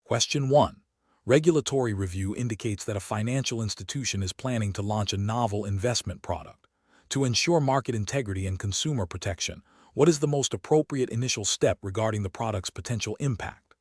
Question 1. Regulatory review indicates that a financial institution is planning to launch a novel investment product. To ensure market integrity and consumer protection, what is the most appropriate initial step regarding the product's potential impact?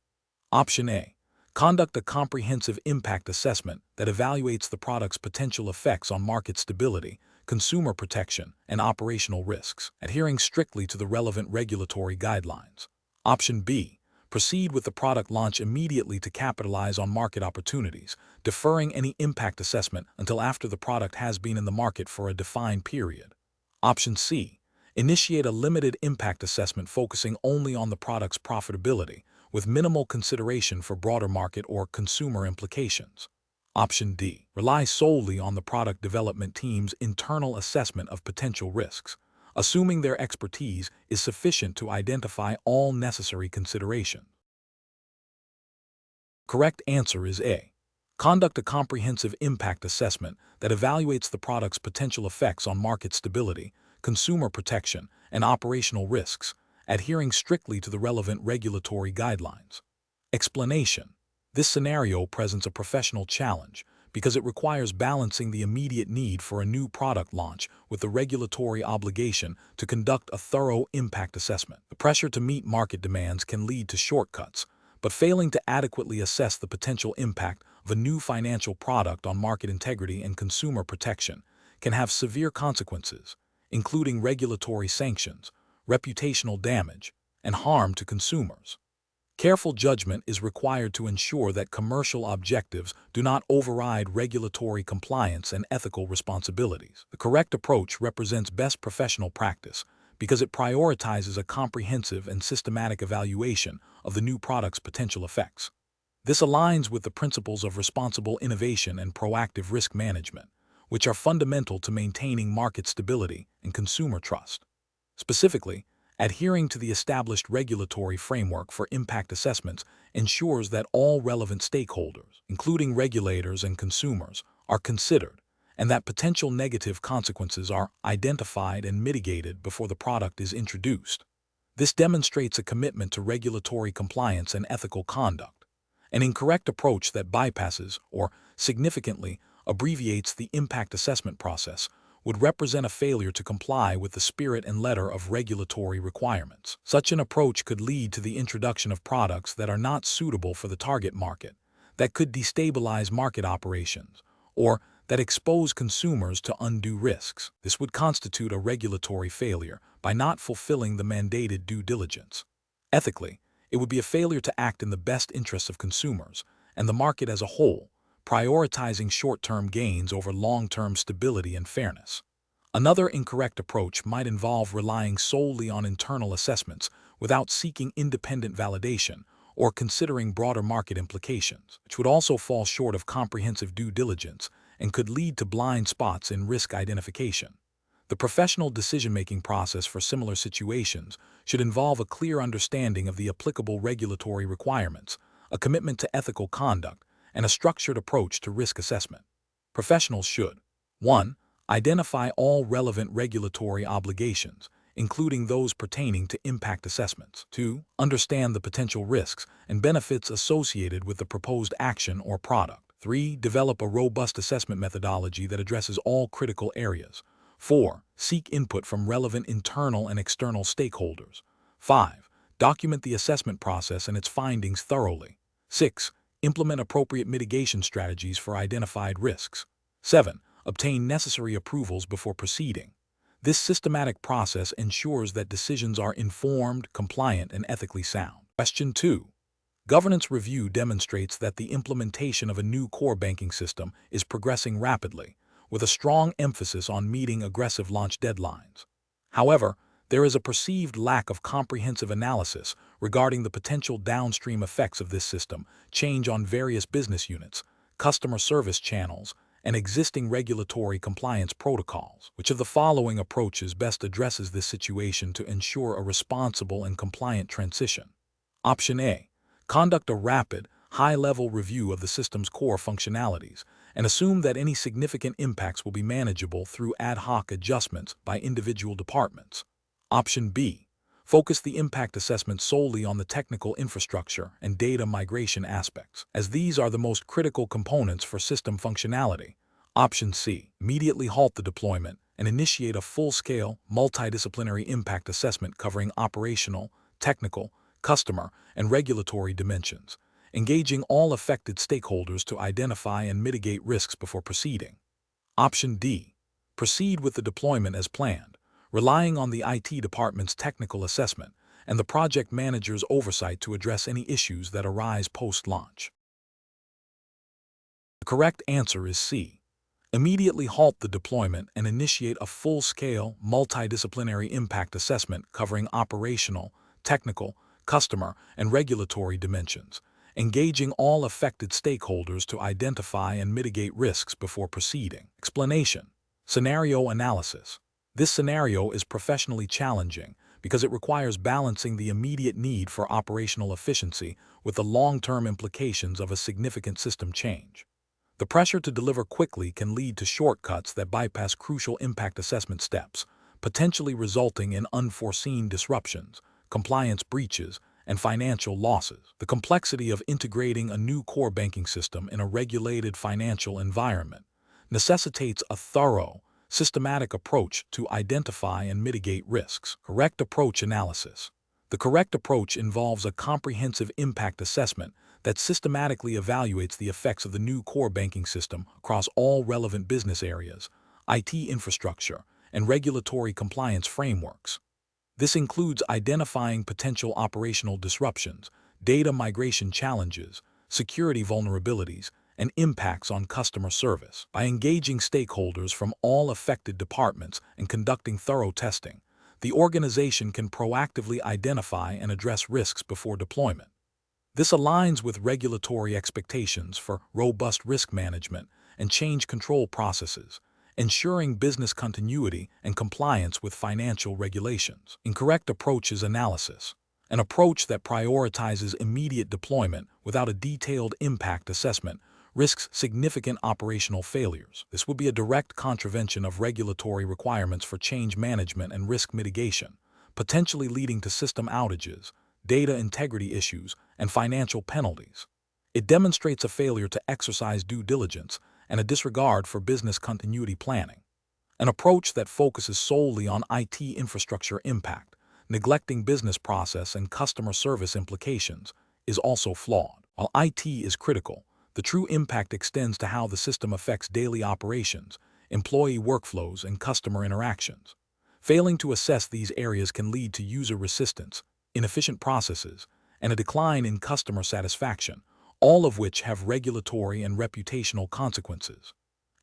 Option A. Conduct a comprehensive impact assessment that evaluates the product's potential effects on market stability, consumer protection, and operational risks, adhering strictly to the relevant regulatory guidelines. Option B. Proceed with the product launch immediately to capitalize on market opportunities, deferring any impact assessment until after the product has been in the market for a defined period. Option C. Initiate a limited impact assessment focusing only on the product's profitability, with minimal consideration for broader market or consumer implications. Option D. Rely solely on the product development team's internal assessment of potential risks, assuming their expertise is sufficient to identify all necessary considerations. Correct answer is A. Conduct a comprehensive impact assessment that evaluates the product's potential effects on market stability, consumer protection, and operational risks, adhering strictly to the relevant regulatory guidelines. Explanation. This scenario presents a professional challenge because it requires balancing the immediate need for a new product launch with the regulatory obligation to conduct a thorough impact assessment. The pressure to meet market demands can lead to shortcuts, but failing to adequately assess the potential impact of a new financial product on market integrity and consumer protection can have severe consequences, including regulatory sanctions, reputational damage, and harm to consumers. Careful judgment is required to ensure that commercial objectives do not override regulatory compliance and ethical responsibilities. The correct approach represents best professional practice because it prioritizes a comprehensive and systematic evaluation of the new product's potential effects. This aligns with the principles of responsible innovation and proactive risk management, which are fundamental to maintaining market stability and consumer trust. Specifically, adhering to the established regulatory framework for impact assessments ensures that all relevant stakeholders, including regulators and consumers, are considered, and that potential negative consequences are identified and mitigated before the product is introduced. This demonstrates a commitment to regulatory compliance and ethical conduct. An incorrect approach that bypasses or significantly abbreviates the impact assessment process would represent a failure to comply with the spirit and letter of regulatory requirements. Such an approach could lead to the introduction of products that are not suitable for the target market, that could destabilize market operations, or that expose consumers to undue risks. This would constitute a regulatory failure by not fulfilling the mandated due diligence. Ethically, it would be a failure to act in the best interests of consumers and the market as a whole, prioritizing short-term gains over long-term stability and fairness. Another incorrect approach might involve relying solely on internal assessments without seeking independent validation or considering broader market implications, which would also fall short of comprehensive due diligence and could lead to blind spots in risk identification. The professional decision-making process for similar situations should involve a clear understanding of the applicable regulatory requirements, a commitment to ethical conduct, and a structured approach to risk assessment. Professionals should 1. Identify all relevant regulatory obligations, including those pertaining to impact assessments. 2. Understand the potential risks and benefits associated with the proposed action or product. 3. Develop a robust assessment methodology that addresses all critical areas. 4. Seek input from relevant internal and external stakeholders. 5. Document the assessment process and its findings thoroughly. 6. Implement appropriate mitigation strategies for identified risks. 7. Obtain necessary approvals before proceeding. This systematic process ensures that decisions are informed, compliant, and ethically sound. Question 2. Governance review demonstrates that the implementation of a new core banking system is progressing rapidly, with a strong emphasis on meeting aggressive launch deadlines. However, there is a perceived lack of comprehensive analysis regarding the potential downstream effects of this system change on various business units, customer service channels, and existing regulatory compliance protocols. Which of the following approaches best addresses this situation to ensure a responsible and compliant transition? Option A. Conduct a rapid, high-level review of the system's core functionalities and assume that any significant impacts will be manageable through ad hoc adjustments by individual departments. Option B. Focus the impact assessment solely on the technical infrastructure and data migration aspects, as these are the most critical components for system functionality. Option C. Immediately halt the deployment and initiate a full-scale, multidisciplinary impact assessment covering operational, technical, customer, and regulatory dimensions, engaging all affected stakeholders to identify and mitigate risks before proceeding. Option D. Proceed with the deployment as planned, relying on the IT department's technical assessment and the project manager's oversight to address any issues that arise post-launch. The correct answer is C. Immediately halt the deployment and initiate a full-scale, multidisciplinary impact assessment covering operational, technical, customer, and regulatory dimensions, engaging all affected stakeholders to identify and mitigate risks before proceeding. Explanation. Scenario analysis. This scenario is professionally challenging because it requires balancing the immediate need for operational efficiency with the long-term implications of a significant system change. The pressure to deliver quickly can lead to shortcuts that bypass crucial impact assessment steps, potentially resulting in unforeseen disruptions, compliance breaches, and financial losses. The complexity of integrating a new core banking system in a regulated financial environment necessitates a thorough, systematic approach to identify and mitigate risks. Correct approach analysis. The correct approach involves a comprehensive impact assessment that systematically evaluates the effects of the new core banking system across all relevant business areas, IT infrastructure, and regulatory compliance frameworks. This includes identifying potential operational disruptions, data migration challenges, security vulnerabilities, and impacts on customer service. By engaging stakeholders from all affected departments and conducting thorough testing, the organization can proactively identify and address risks before deployment. This aligns with regulatory expectations for robust risk management and change control processes, ensuring business continuity and compliance with financial regulations. Incorrect approach is analysis, an approach that prioritizes immediate deployment without a detailed impact assessment risks significant operational failures. This would be a direct contravention of regulatory requirements for change management and risk mitigation, potentially leading to system outages, data integrity issues, and financial penalties. It demonstrates a failure to exercise due diligence and a disregard for business continuity planning. An approach that focuses solely on IT infrastructure impact, neglecting business process and customer service implications, is also flawed. While IT is critical, the true impact extends to how the system affects daily operations, employee workflows, and customer interactions. Failing to assess these areas can lead to user resistance, inefficient processes, and a decline in customer satisfaction, all of which have regulatory and reputational consequences.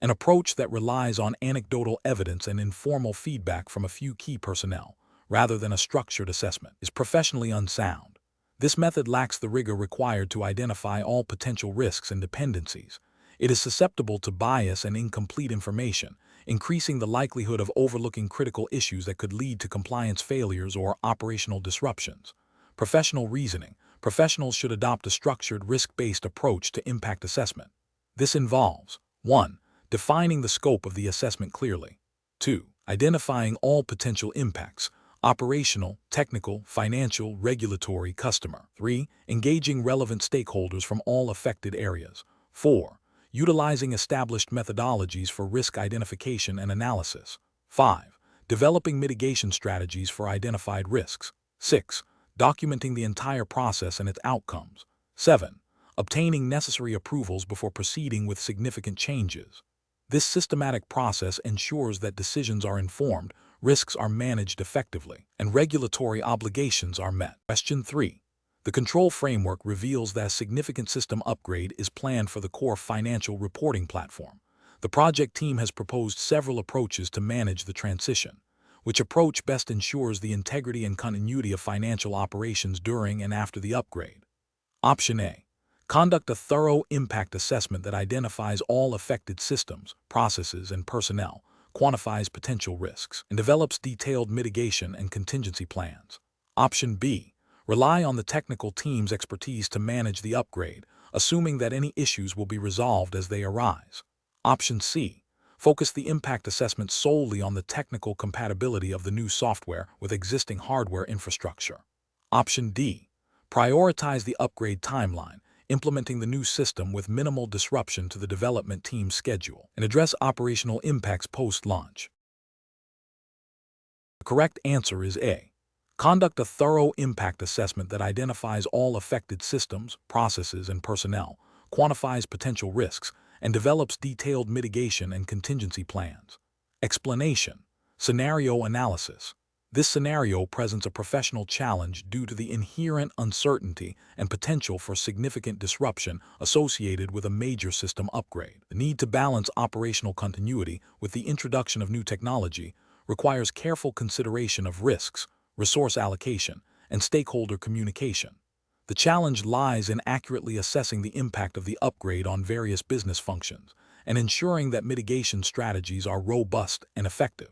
An approach that relies on anecdotal evidence and informal feedback from a few key personnel, rather than a structured assessment, is professionally unsound. This method lacks the rigor required to identify all potential risks and dependencies. It is susceptible to bias and incomplete information, increasing the likelihood of overlooking critical issues that could lead to compliance failures or operational disruptions. Professional reasoning. Professionals should adopt a structured, risk-based approach to impact assessment. This involves 1. Defining the scope of the assessment clearly. 2. Identifying all potential impacts, operational, technical, financial, regulatory, customer. 3. Engaging relevant stakeholders from all affected areas. 4. Utilizing established methodologies for risk identification and analysis. 5. Developing mitigation strategies for identified risks. 6. Documenting the entire process and its outcomes. 7. Obtaining necessary approvals before proceeding with significant changes. This systematic process ensures that decisions are informed, risks are managed effectively, and regulatory obligations are met. Question 3. The control framework reveals that a significant system upgrade is planned for the core financial reporting platform. The project team has proposed several approaches to manage the transition. Which approach best ensures the integrity and continuity of financial operations during and after the upgrade? Option A. Conduct a thorough impact assessment that identifies all affected systems, processes, and personnel, quantifies potential risks, and develops detailed mitigation and contingency plans. Option B. Rely on the technical team's expertise to manage the upgrade, assuming that any issues will be resolved as they arise. Option C. Focus the impact assessment solely on the technical compatibility of the new software with existing hardware infrastructure. Option D. Prioritize the upgrade timeline, implementing the new system with minimal disruption to the development team's schedule, and address operational impacts post-launch. The correct answer is A. Conduct a thorough impact assessment that identifies all affected systems, processes, and personnel, quantifies potential risks, and develops detailed mitigation and contingency plans. Explanation. Scenario analysis. This scenario presents a professional challenge due to the inherent uncertainty and potential for significant disruption associated with a major system upgrade. The need to balance operational continuity with the introduction of new technology requires careful consideration of risks, resource allocation, and stakeholder communication. The challenge lies in accurately assessing the impact of the upgrade on various business functions and ensuring that mitigation strategies are robust and effective.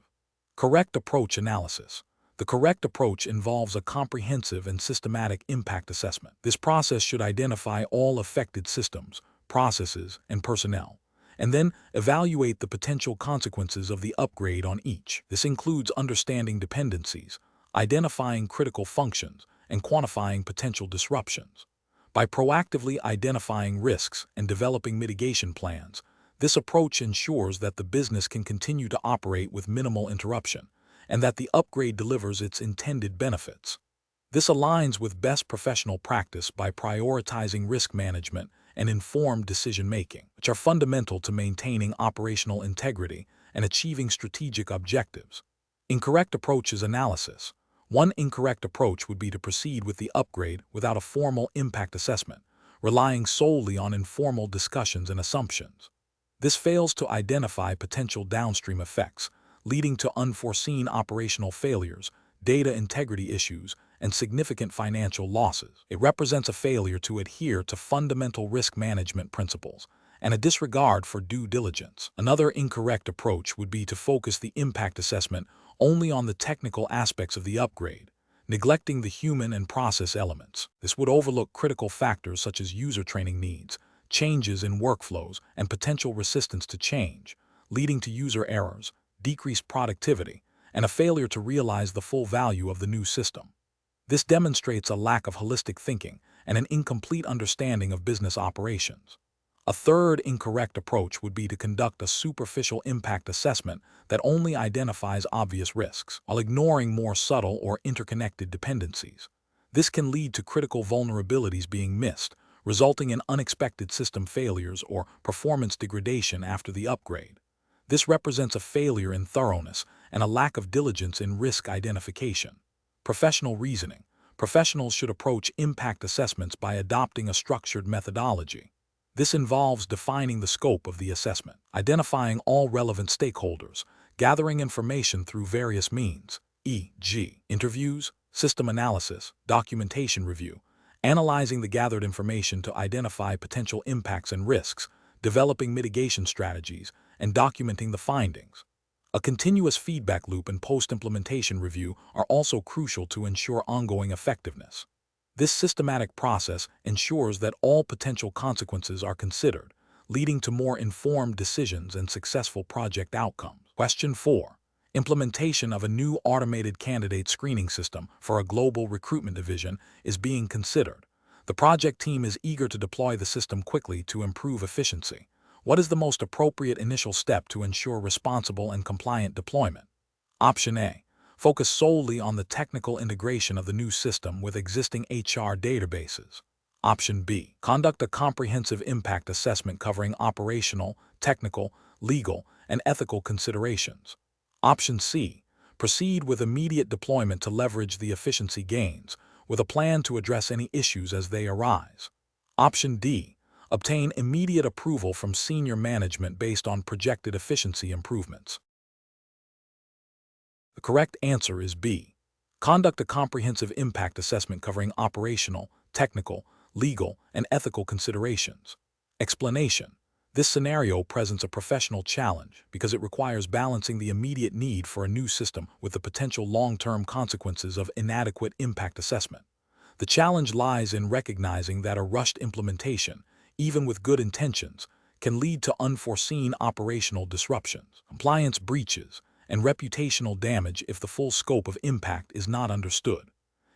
Correct approach analysis. The correct approach involves a comprehensive and systematic impact assessment. This process should identify all affected systems, processes, and personnel, and then evaluate the potential consequences of the upgrade on each. This includes understanding dependencies, identifying critical functions, and quantifying potential disruptions. By proactively identifying risks and developing mitigation plans, this approach ensures that the business can continue to operate with minimal interruption and that the upgrade delivers its intended benefits. This aligns with best professional practice by prioritizing risk management and informed decision-making, which are fundamental to maintaining operational integrity and achieving strategic objectives. Incorrect approaches analysis. One incorrect approach would be to proceed with the upgrade without a formal impact assessment, relying solely on informal discussions and assumptions. This fails to identify potential downstream effects, leading to unforeseen operational failures, data integrity issues, and significant financial losses. It represents a failure to adhere to fundamental risk management principles and a disregard for due diligence. Another incorrect approach would be to focus the impact assessment only on the technical aspects of the upgrade, neglecting the human and process elements. This would overlook critical factors such as user training needs, changes in workflows, and potential resistance to change, leading to user errors, decreased productivity, and a failure to realize the full value of the new system. This demonstrates a lack of holistic thinking and an incomplete understanding of business operations. A third incorrect approach would be to conduct a superficial impact assessment that only identifies obvious risks, while ignoring more subtle or interconnected dependencies. This can lead to critical vulnerabilities being missed, resulting in unexpected system failures or performance degradation after the upgrade. This represents a failure in thoroughness and a lack of diligence in risk identification. Professional reasoning. Professionals should approach impact assessments by adopting a structured methodology. This involves defining the scope of the assessment, identifying all relevant stakeholders, gathering information through various means, e.g., interviews, system analysis, documentation review, analyzing the gathered information to identify potential impacts and risks, developing mitigation strategies, and documenting the findings. A continuous feedback loop and post-implementation review are also crucial to ensure ongoing effectiveness. This systematic process ensures that all potential consequences are considered, leading to more informed decisions and successful project outcomes. Question 4. Implementation of a new automated candidate screening system for a global recruitment division is being considered. The project team is eager to deploy the system quickly to improve efficiency. What is the most appropriate initial step to ensure responsible and compliant deployment? Option A. Focus solely on the technical integration of the new system with existing HR databases. Option B. Conduct a comprehensive impact assessment covering operational, technical, legal, and ethical considerations. Option C. Proceed with immediate deployment to leverage the efficiency gains, with a plan to address any issues as they arise. Option D. Obtain immediate approval from senior management based on projected efficiency improvements. The correct answer is B. Conduct a comprehensive impact assessment covering operational, technical, legal, and ethical considerations. Explanation. This scenario presents a professional challenge because it requires balancing the immediate need for a new system with the potential long-term consequences of inadequate impact assessment. The challenge lies in recognizing that a rushed implementation, even with good intentions, can lead to unforeseen operational disruptions, compliance breaches, and reputational damage if the full scope of impact is not understood.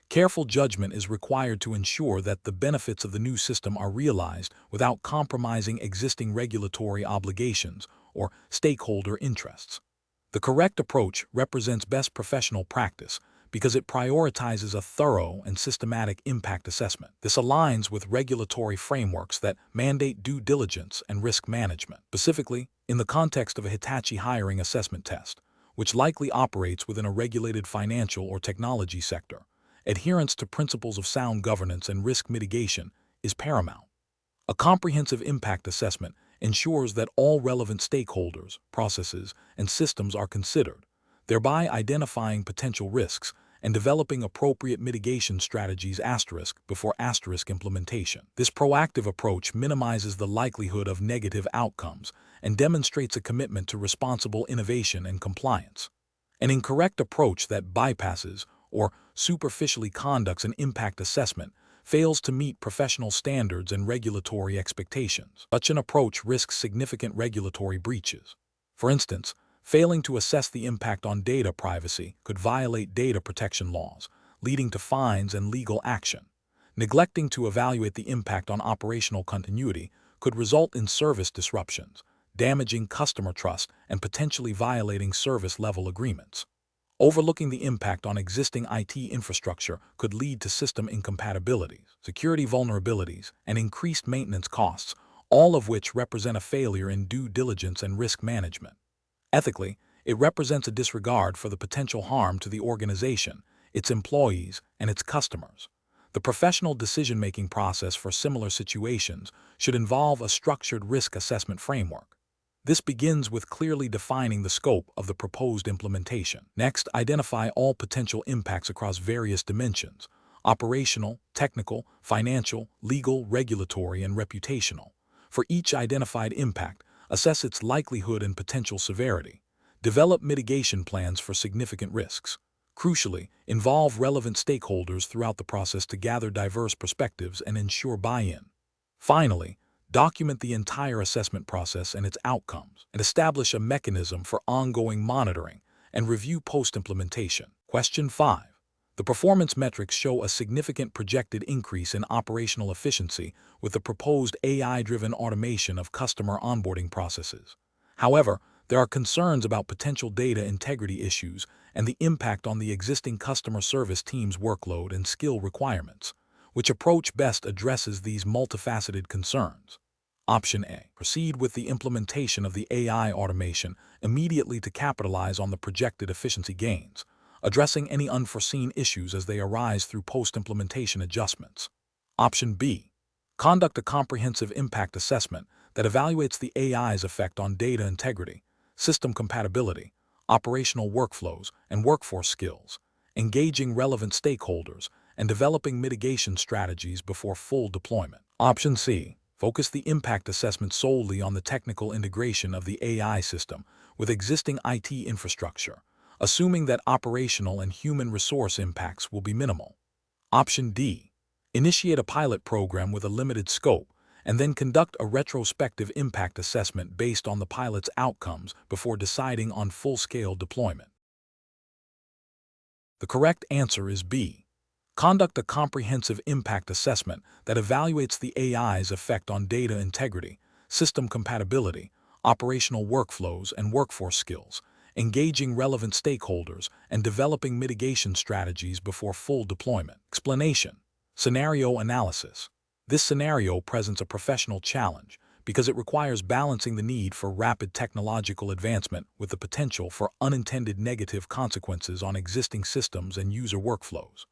Careful judgment is required to ensure that the benefits of the new system are realized without compromising existing regulatory obligations or stakeholder interests. The correct approach represents best professional practice because it prioritizes a thorough and systematic impact assessment. This aligns with regulatory frameworks that mandate due diligence and risk management, specifically in the context of a Hitachi hiring assessment test, which likely operates within a regulated financial or technology sector. Adherence to principles of sound governance and risk mitigation is paramount. A comprehensive impact assessment ensures that all relevant stakeholders, processes, and systems are considered, thereby identifying potential risks and developing appropriate mitigation strategies before implementation. This proactive approach minimizes the likelihood of negative outcomes and demonstrates a commitment to responsible innovation and compliance. An incorrect approach that bypasses or superficially conducts an impact assessment fails to meet professional standards and regulatory expectations. Such an approach risks significant regulatory breaches. For instance, failing to assess the impact on data privacy could violate data protection laws, leading to fines and legal action. Neglecting to evaluate the impact on operational continuity could result in service disruptions, damaging customer trust and potentially violating service-level agreements. Overlooking the impact on existing IT infrastructure could lead to system incompatibilities, security vulnerabilities, and increased maintenance costs, all of which represent a failure in due diligence and risk management. Ethically, it represents a disregard for the potential harm to the organization, its employees, and its customers. The professional decision-making process for similar situations should involve a structured risk assessment framework. This begins with clearly defining the scope of the proposed implementation. Next, identify all potential impacts across various dimensions: operational, technical, financial, legal, regulatory, and reputational. For each identified impact, assess its likelihood and potential severity. Develop mitigation plans for significant risks. Crucially, involve relevant stakeholders throughout the process to gather diverse perspectives and ensure buy-in. Finally, document the entire assessment process and its outcomes, and establish a mechanism for ongoing monitoring and review post-implementation. Question 5. The performance metrics show a significant projected increase in operational efficiency with the proposed AI-driven automation of customer onboarding processes. However, there are concerns about potential data integrity issues and the impact on the existing customer service team's workload and skill requirements. Which approach best addresses these multifaceted concerns? Option A. Proceed with the implementation of the AI automation immediately to capitalize on the projected efficiency gains, addressing any unforeseen issues as they arise through post-implementation adjustments. Option B. Conduct a comprehensive impact assessment that evaluates the AI's effect on data integrity, system compatibility, operational workflows, and workforce skills, engaging relevant stakeholders and developing mitigation strategies before full deployment. Option C. Focus the impact assessment solely on the technical integration of the AI system with existing IT infrastructure, assuming that operational and human resource impacts will be minimal. Option D. Initiate a pilot program with a limited scope and then conduct a retrospective impact assessment based on the pilot's outcomes before deciding on full-scale deployment. The correct answer is B. Conduct a comprehensive impact assessment that evaluates the AI's effect on data integrity, system compatibility, operational workflows, and workforce skills, engaging relevant stakeholders and developing mitigation strategies before full deployment. Explanation. Scenario analysis. This scenario presents a professional challenge because it requires balancing the need for rapid technological advancement with the potential for unintended negative consequences on existing systems and user workflows.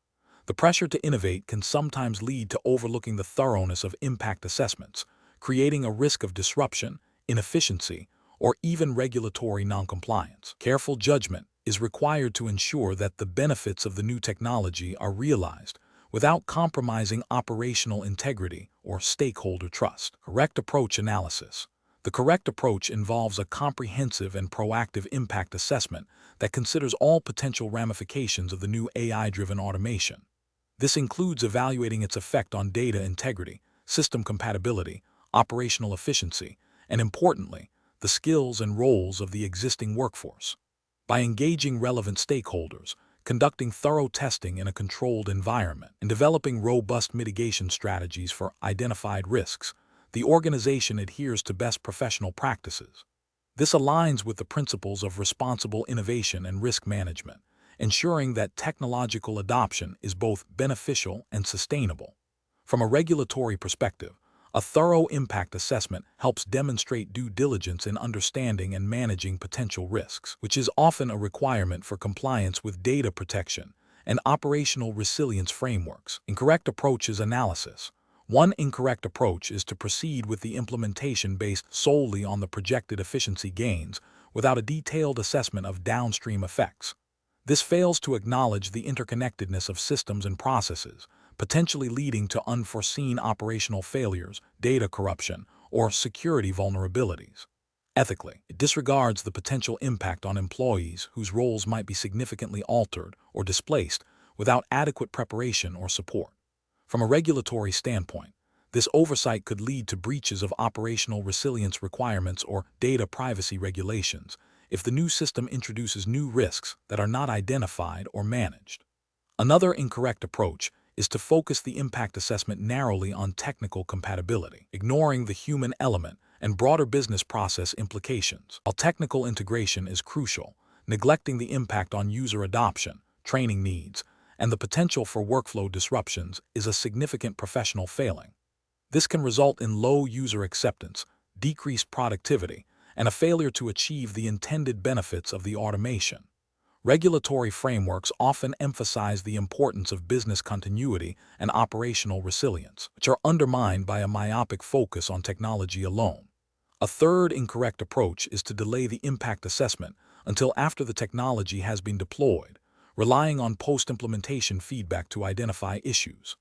The pressure to innovate can sometimes lead to overlooking the thoroughness of impact assessments, creating a risk of disruption, inefficiency, or even regulatory noncompliance. Careful judgment is required to ensure that the benefits of the new technology are realized without compromising operational integrity or stakeholder trust. Correct approach analysis. The correct approach involves a comprehensive and proactive impact assessment that considers all potential ramifications of the new AI-driven automation. This includes evaluating its effect on data integrity, system compatibility, operational efficiency, and importantly, the skills and roles of the existing workforce. By engaging relevant stakeholders, conducting thorough testing in a controlled environment, and developing robust mitigation strategies for identified risks, the organization adheres to best professional practices. This aligns with the principles of responsible innovation and risk management, ensuring that technological adoption is both beneficial and sustainable. From a regulatory perspective, a thorough impact assessment helps demonstrate due diligence in understanding and managing potential risks, which is often a requirement for compliance with data protection and operational resilience frameworks. Incorrect approach is analysis. One incorrect approach is to proceed with the implementation based solely on the projected efficiency gains without a detailed assessment of downstream effects. This fails to acknowledge the interconnectedness of systems and processes, potentially leading to unforeseen operational failures, data corruption, or security vulnerabilities. Ethically, it disregards the potential impact on employees whose roles might be significantly altered or displaced without adequate preparation or support. From a regulatory standpoint, this oversight could lead to breaches of operational resilience requirements or data privacy regulations if the new system introduces new risks that are not identified or managed. Another incorrect approach is to focus the impact assessment narrowly on technical compatibility, ignoring the human element and broader business process implications. While technical integration is crucial, neglecting the impact on user adoption, training needs, and the potential for workflow disruptions is a significant professional failing. This can result in low user acceptance, decreased productivity, and a failure to achieve the intended benefits of the automation. Regulatory frameworks often emphasize the importance of business continuity and operational resilience, which are undermined by a myopic focus on technology alone. A third incorrect approach is to delay the impact assessment until after the technology has been deployed, relying on post-implementation feedback to identify issues.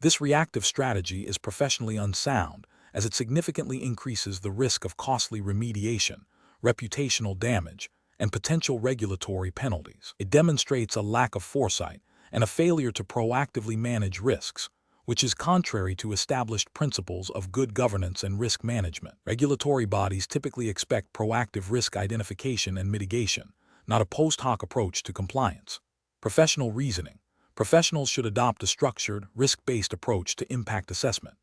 This reactive strategy is professionally unsound as it significantly increases the risk of costly remediation, reputational damage, and potential regulatory penalties. It demonstrates a lack of foresight and a failure to proactively manage risks, which is contrary to established principles of good governance and risk management. Regulatory bodies typically expect proactive risk identification and mitigation, not a post hoc approach to compliance. Professional reasoning. Professionals should adopt a structured, risk-based approach to impact assessment.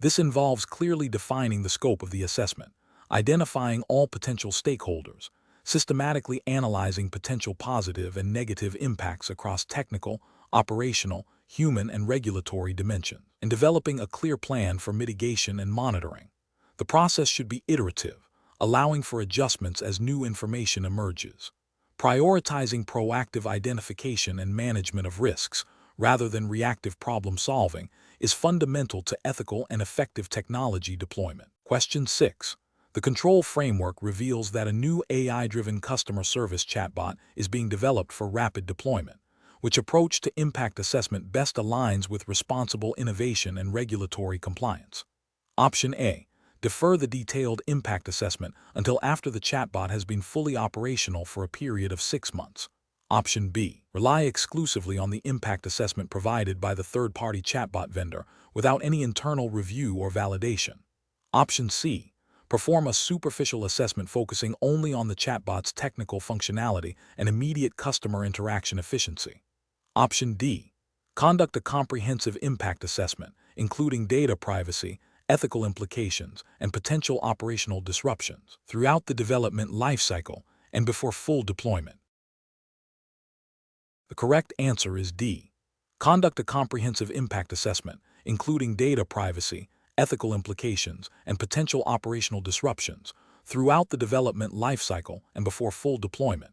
This involves clearly defining the scope of the assessment, identifying all potential stakeholders, systematically analyzing potential positive and negative impacts across technical, operational, human, and regulatory dimensions, and developing a clear plan for mitigation and monitoring. The process should be iterative, allowing for adjustments as new information emerges. Prioritizing proactive identification and management of risks, rather than reactive problem solving, is fundamental to ethical and effective technology deployment. Question 6. The control framework reveals that a new AI-driven customer service chatbot is being developed for rapid deployment. Which approach to impact assessment best aligns with responsible innovation and regulatory compliance? Option A. Defer the detailed impact assessment until after the chatbot has been fully operational for a period of 6 months. Option B. Rely exclusively on the impact assessment provided by the third-party chatbot vendor without any internal review or validation. Option C. Perform a superficial assessment focusing only on the chatbot's technical functionality and immediate customer interaction efficiency. Option D. Conduct a comprehensive impact assessment, including data privacy, ethical implications, and potential operational disruptions throughout the development lifecycle and before full deployment. The correct answer is D. Conduct a comprehensive impact assessment, including data privacy, ethical implications, and potential operational disruptions throughout the development lifecycle and before full deployment.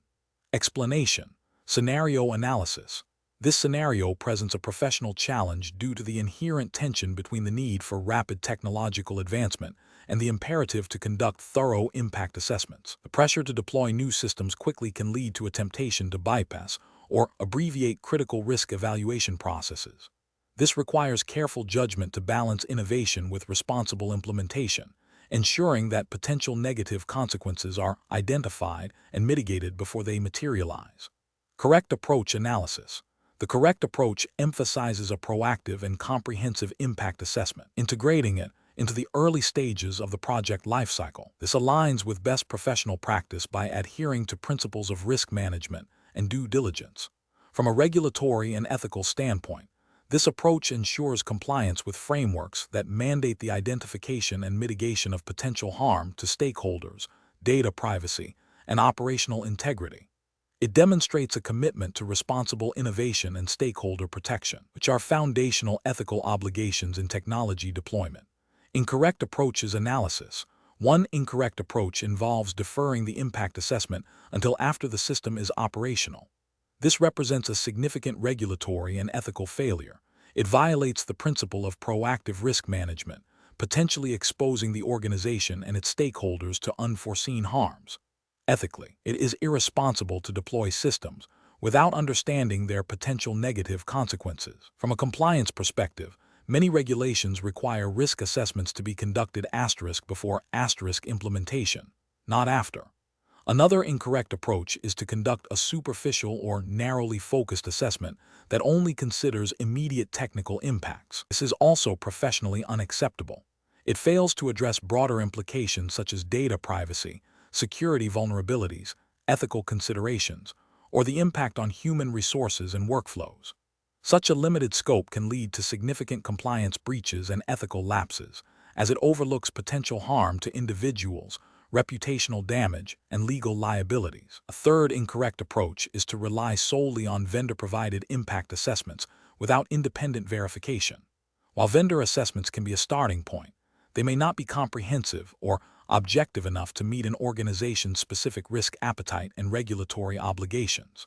Explanation. Scenario analysis. This scenario presents a professional challenge due to the inherent tension between the need for rapid technological advancement and the imperative to conduct thorough impact assessments. The pressure to deploy new systems quickly can lead to a temptation to bypass or abbreviate critical risk evaluation processes. This requires careful judgment to balance innovation with responsible implementation, ensuring that potential negative consequences are identified and mitigated before they materialize. Correct approach analysis. The correct approach emphasizes a proactive and comprehensive impact assessment, integrating it into the early stages of the project lifecycle. This aligns with best professional practice by adhering to principles of risk management and due diligence. From a regulatory and ethical standpoint, this approach ensures compliance with frameworks that mandate the identification and mitigation of potential harm to stakeholders, data privacy, and operational integrity. It demonstrates a commitment to responsible innovation and stakeholder protection, which are foundational ethical obligations in technology deployment. Incorrect approaches analysis. One incorrect approach involves deferring the impact assessment until after the system is operational. This represents a significant regulatory and ethical failure. It violates the principle of proactive risk management, potentially exposing the organization and its stakeholders to unforeseen harms. Ethically, it is irresponsible to deploy systems without understanding their potential negative consequences. From a compliance perspective, many regulations require risk assessments to be conducted before implementation, not after. Another incorrect approach is to conduct a superficial or narrowly focused assessment that only considers immediate technical impacts. This is also professionally unacceptable. It fails to address broader implications such as data privacy, security vulnerabilities, ethical considerations, or the impact on human resources and workflows. Such a limited scope can lead to significant compliance breaches and ethical lapses, as it overlooks potential harm to individuals, reputational damage, and legal liabilities. A third incorrect approach is to rely solely on vendor-provided impact assessments without independent verification. While vendor assessments can be a starting point, they may not be comprehensive or objective enough to meet an organization's specific risk appetite and regulatory obligations.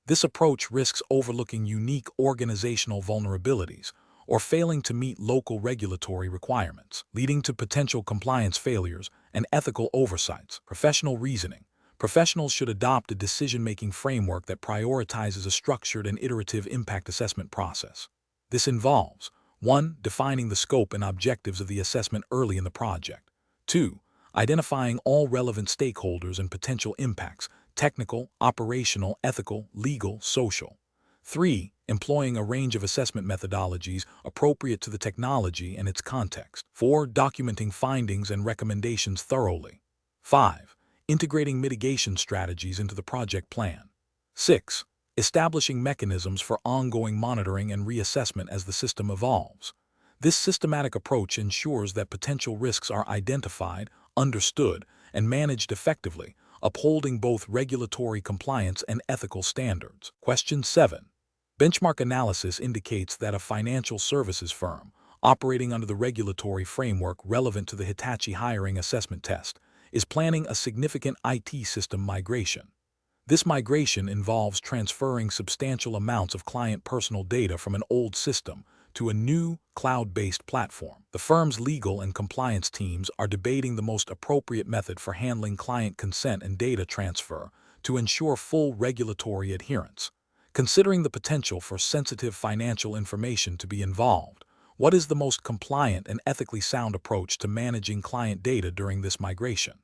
This approach risks overlooking unique organizational vulnerabilities or failing to meet local regulatory requirements, leading to potential compliance failures and ethical oversights. Professional reasoning. Professionals should adopt a decision-making framework that prioritizes a structured and iterative impact assessment process. This involves 1. Defining the scope and objectives of the assessment early in the project. 2. Identifying all relevant stakeholders and potential impacts, technical, operational, ethical, legal, social. 3. Employing a range of assessment methodologies appropriate to the technology and its context. 4. Documenting findings and recommendations thoroughly. 5. Integrating mitigation strategies into the project plan. 6. Establishing mechanisms for ongoing monitoring and reassessment as the system evolves. This systematic approach ensures that potential risks are identified, understood, and managed effectively, upholding both regulatory compliance and ethical standards. Question 7. Benchmark analysis indicates that a financial services firm, operating under the regulatory framework relevant to the Hitachi hiring assessment test, is planning a significant IT system migration. This migration involves transferring substantial amounts of client personal data from an old system to a new, cloud-based platform. The firm's legal and compliance teams are debating the most appropriate method for handling client consent and data transfer to ensure full regulatory adherence. Considering the potential for sensitive financial information to be involved, what is the most compliant and ethically sound approach to managing client data during this migration?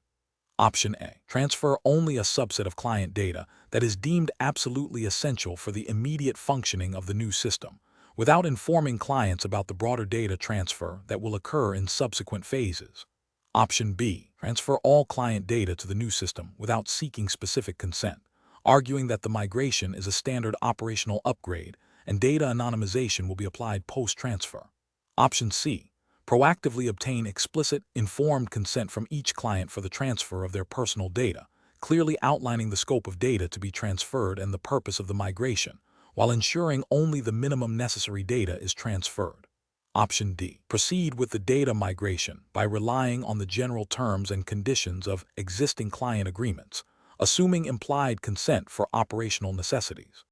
Option A. Transfer only a subset of client data that is deemed absolutely essential for the immediate functioning of the new system, without informing clients about the broader data transfer that will occur in subsequent phases. Option B. Transfer all client data to the new system without seeking specific consent, arguing that the migration is a standard operational upgrade and data anonymization will be applied post-transfer. Option C. Proactively obtain explicit, informed consent from each client for the transfer of their personal data, clearly outlining the scope of data to be transferred and the purpose of the migration, while ensuring only the minimum necessary data is transferred. Option D. Proceed with the data migration by relying on the general terms and conditions of existing client agreements, assuming implied consent for operational necessities.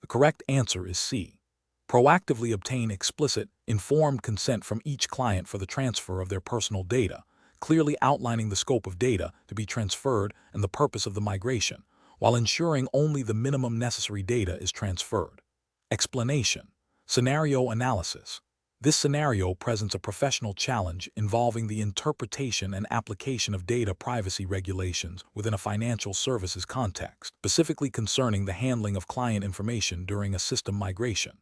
The correct answer is C. Proactively obtain explicit, informed consent from each client for the transfer of their personal data, clearly outlining the scope of data to be transferred and the purpose of the migration, while ensuring only the minimum necessary data is transferred. Explanation. Scenario analysis. This scenario presents a professional challenge involving the interpretation and application of data privacy regulations within a financial services context, specifically concerning the handling of client information during a system migration.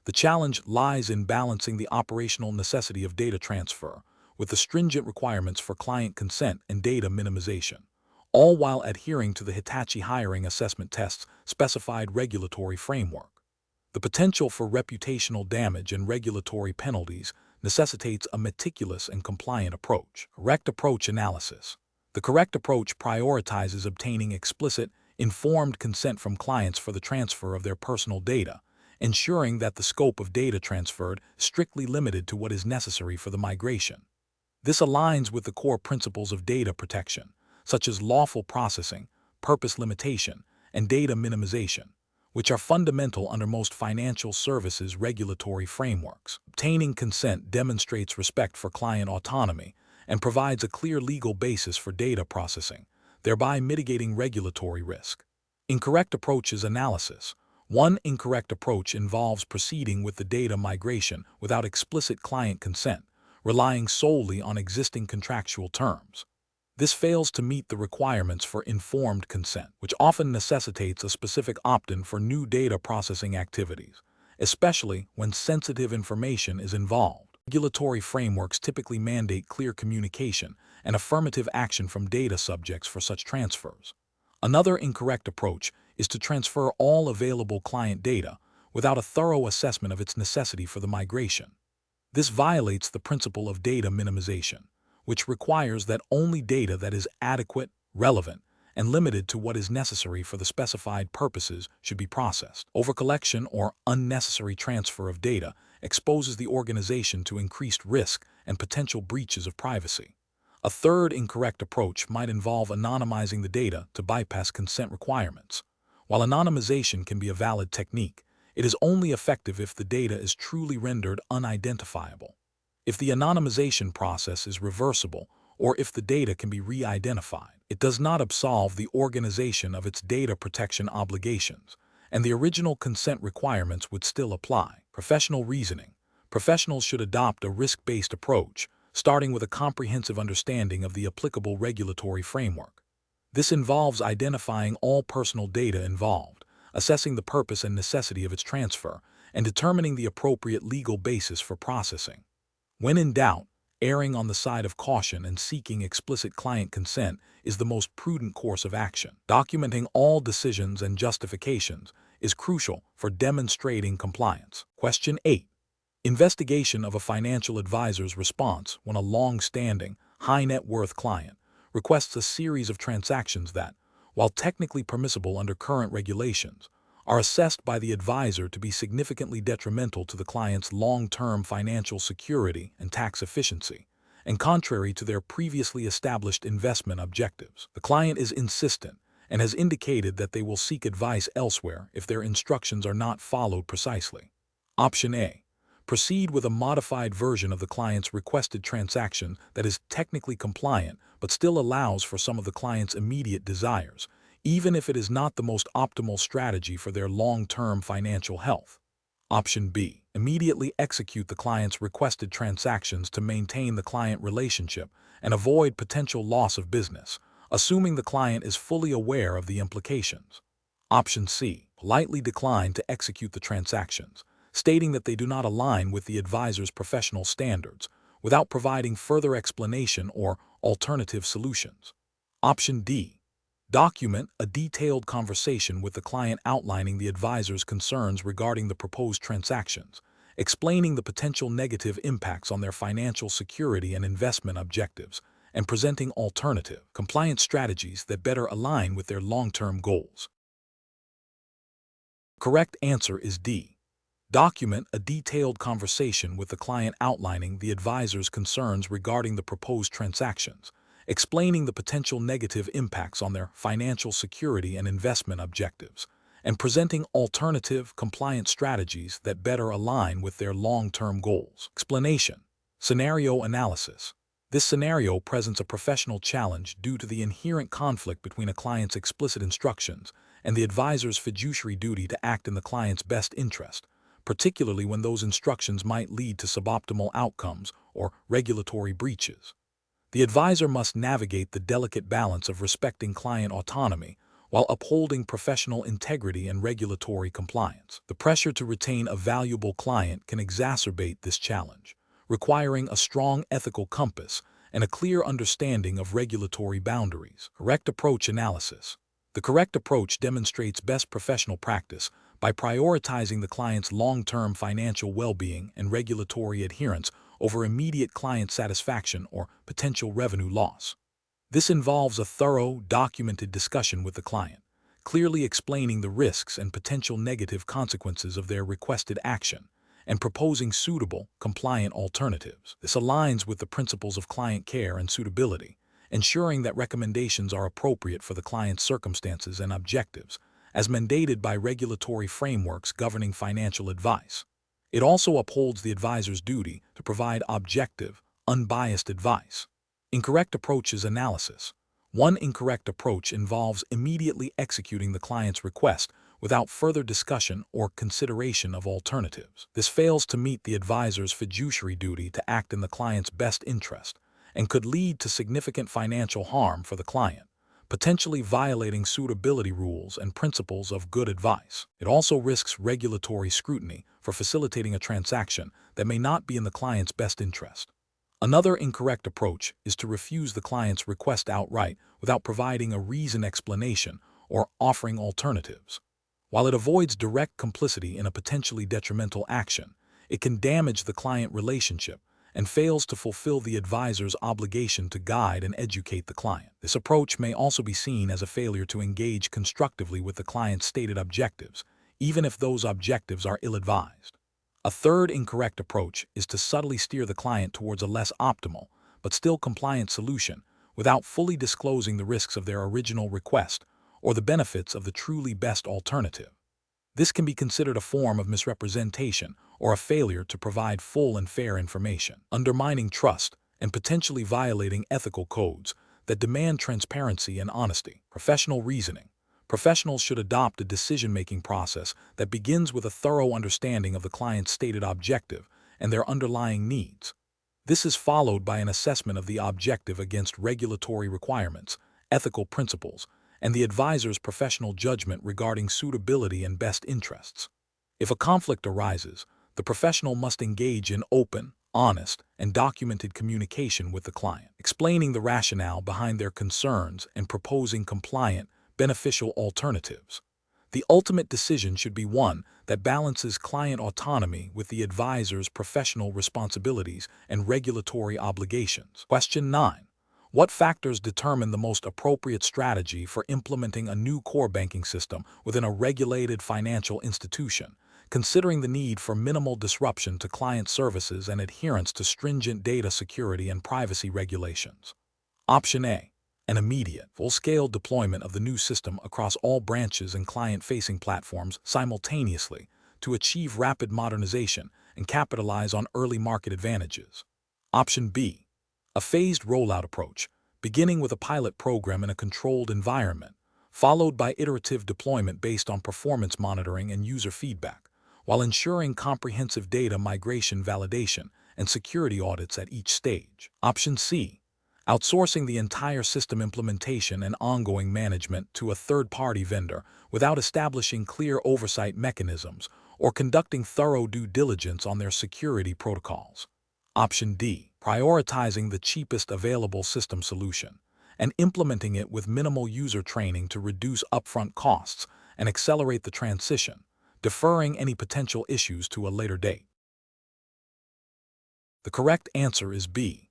The challenge lies in balancing the operational necessity of data transfer with the stringent requirements for client consent and data minimization, all while adhering to the Hitachi hiring assessment test's specified regulatory framework. The potential for reputational damage and regulatory penalties necessitates a meticulous and compliant approach. Correct approach analysis. The correct approach prioritizes obtaining explicit, informed consent from clients for the transfer of their personal data, ensuring that the scope of data transferred is strictly limited to what is necessary for the migration. This aligns with the core principles of data protection, such as lawful processing, purpose limitation, and data minimization, which are fundamental under most financial services regulatory frameworks. Obtaining consent demonstrates respect for client autonomy and provides a clear legal basis for data processing, thereby mitigating regulatory risk. Incorrect approaches analysis. One incorrect approach involves proceeding with the data migration without explicit client consent, relying solely on existing contractual terms. This fails to meet the requirements for informed consent, which often necessitates a specific opt-in for new data processing activities, especially when sensitive information is involved. Regulatory frameworks typically mandate clear communication and affirmative action from data subjects for such transfers. Another incorrect approach is to transfer all available client data without a thorough assessment of its necessity for the migration. This violates the principle of data minimization, which requires that only data that is adequate, relevant, and limited to what is necessary for the specified purposes should be processed. Overcollection or unnecessary transfer of data exposes the organization to increased risk and potential breaches of privacy. A third incorrect approach might involve anonymizing the data to bypass consent requirements. While anonymization can be a valid technique, it is only effective if the data is truly rendered unidentifiable. If the anonymization process is reversible, or if the data can be re-identified, it does not absolve the organization of its data protection obligations, and the original consent requirements would still apply. Professional reasoning. Professionals should adopt a risk-based approach, starting with a comprehensive understanding of the applicable regulatory framework. This involves identifying all personal data involved, assessing the purpose and necessity of its transfer, and determining the appropriate legal basis for processing. When in doubt, erring on the side of caution and seeking explicit client consent is the most prudent course of action. Documenting all decisions and justifications is crucial for demonstrating compliance. Question 8. Investigation of a financial advisor's response when a long-standing, high-net-worth client requests a series of transactions that, while technically permissible under current regulations, are assessed by the advisor to be significantly detrimental to the client's long-term financial security and tax efficiency, and contrary to their previously established investment objectives. The client is insistent and has indicated that they will seek advice elsewhere if their instructions are not followed precisely. Option A. Proceed with a modified version of the client's requested transaction that is technically compliant but still allows for some of the client's immediate desires, even if it is not the most optimal strategy for their long-term financial health. Option B. Immediately execute the client's requested transactions to maintain the client relationship and avoid potential loss of business, assuming the client is fully aware of the implications. Option C. Politely decline to execute the transactions, stating that they do not align with the advisor's professional standards, without providing further explanation or alternative solutions. Option D. Document a detailed conversation with the client outlining the advisor's concerns regarding the proposed transactions, explaining the potential negative impacts on their financial security and investment objectives, and presenting alternative, compliance strategies that better align with their long-term goals. Correct answer is D. Document a detailed conversation with the client outlining the advisor's concerns regarding the proposed transactions, explaining the potential negative impacts on their financial security and investment objectives, and presenting alternative compliance strategies that better align with their long-term goals. Explanation. Scenario analysis. This scenario presents a professional challenge due to the inherent conflict between a client's explicit instructions and the advisor's fiduciary duty to act in the client's best interest, particularly when those instructions might lead to suboptimal outcomes or regulatory breaches. The advisor must navigate the delicate balance of respecting client autonomy while upholding professional integrity and regulatory compliance. The pressure to retain a valuable client can exacerbate this challenge, requiring a strong ethical compass and a clear understanding of regulatory boundaries. Correct approach analysis. The correct approach demonstrates best professional practice by prioritizing the client's long-term financial well-being and regulatory adherence over immediate client satisfaction or potential revenue loss. This involves a thorough, documented discussion with the client, clearly explaining the risks and potential negative consequences of their requested action, and proposing suitable, compliant alternatives. This aligns with the principles of client care and suitability, ensuring that recommendations are appropriate for the client's circumstances and objectives, as mandated by regulatory frameworks governing financial advice. It also upholds the advisor's duty to provide objective, unbiased advice. Incorrect approaches analysis. One incorrect approach involves immediately executing the client's request without further discussion or consideration of alternatives. This fails to meet the advisor's fiduciary duty to act in the client's best interest and could lead to significant financial harm for the client, potentially violating suitability rules and principles of good advice. It also risks regulatory scrutiny for facilitating a transaction that may not be in the client's best interest. Another incorrect approach is to refuse the client's request outright without providing a reasoned explanation or offering alternatives. While it avoids direct complicity in a potentially detrimental action, it can damage the client relationship and fails to fulfill the advisor's obligation to guide and educate the client. This approach may also be seen as a failure to engage constructively with the client's stated objectives, even if those objectives are ill-advised. A third incorrect approach is to subtly steer the client towards a less optimal, but still compliant solution without fully disclosing the risks of their original request or the benefits of the truly best alternative. This can be considered a form of misrepresentation or a failure to provide full and fair information, undermining trust and potentially violating ethical codes that demand transparency and honesty. Professional reasoning. Professionals should adopt a decision-making process that begins with a thorough understanding of the client's stated objective and their underlying needs. This is followed by an assessment of the objective against regulatory requirements, ethical principles, and the advisor's professional judgment regarding suitability and best interests. If a conflict arises, the professional must engage in open, honest, and documented communication with the client, explaining the rationale behind their concerns and proposing compliant, beneficial alternatives. The ultimate decision should be one that balances client autonomy with the advisor's professional responsibilities and regulatory obligations. Question 9. What factors determine the most appropriate strategy for implementing a new core banking system within a regulated financial institution, considering the need for minimal disruption to client services and adherence to stringent data security and privacy regulations? Option A. An immediate, full-scale deployment of the new system across all branches and client-facing platforms simultaneously to achieve rapid modernization and capitalize on early market advantages. Option B. A phased rollout approach, beginning with a pilot program in a controlled environment, followed by iterative deployment based on performance monitoring and user feedback, while ensuring comprehensive data migration validation and security audits at each stage. Option C. Outsourcing the entire system implementation and ongoing management to a third-party vendor without establishing clear oversight mechanisms or conducting thorough due diligence on their security protocols. Option D. Prioritizing the cheapest available system solution and implementing it with minimal user training to reduce upfront costs and accelerate the transition, deferring any potential issues to a later date. The correct answer is B.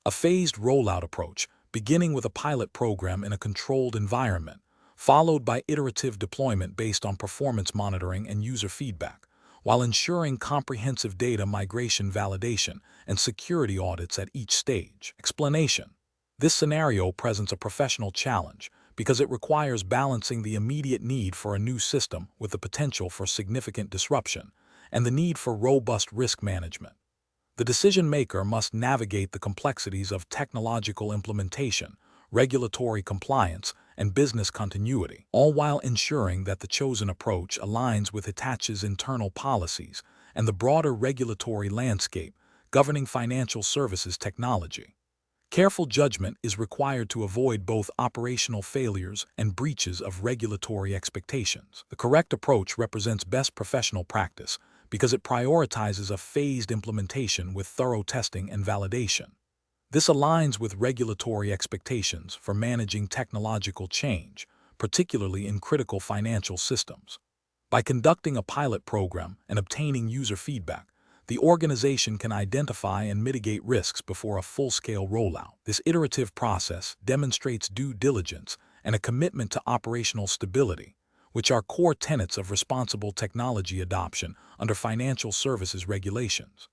A phased rollout approach, beginning with a pilot program in a controlled environment, followed by iterative deployment based on performance monitoring and user feedback, while ensuring comprehensive data migration validation and security audits at each stage. Explanation. This scenario presents a professional challenge because it requires balancing the immediate need for a new system with the potential for significant disruption and the need for robust risk management. The decision-maker must navigate the complexities of technological implementation, regulatory compliance, and business continuity, all while ensuring that the chosen approach aligns with Hitachi's internal policies and the broader regulatory landscape governing financial services technology. Careful judgment is required to avoid both operational failures and breaches of regulatory expectations. The correct approach represents best professional practice because it prioritizes a phased implementation with thorough testing and validation. This aligns with regulatory expectations for managing technological change, particularly in critical financial systems. By conducting a pilot program and obtaining user feedback, the organization can identify and mitigate risks before a full-scale rollout. This iterative process demonstrates due diligence and a commitment to operational stability, which are core tenets of responsible technology adoption under financial services regulations.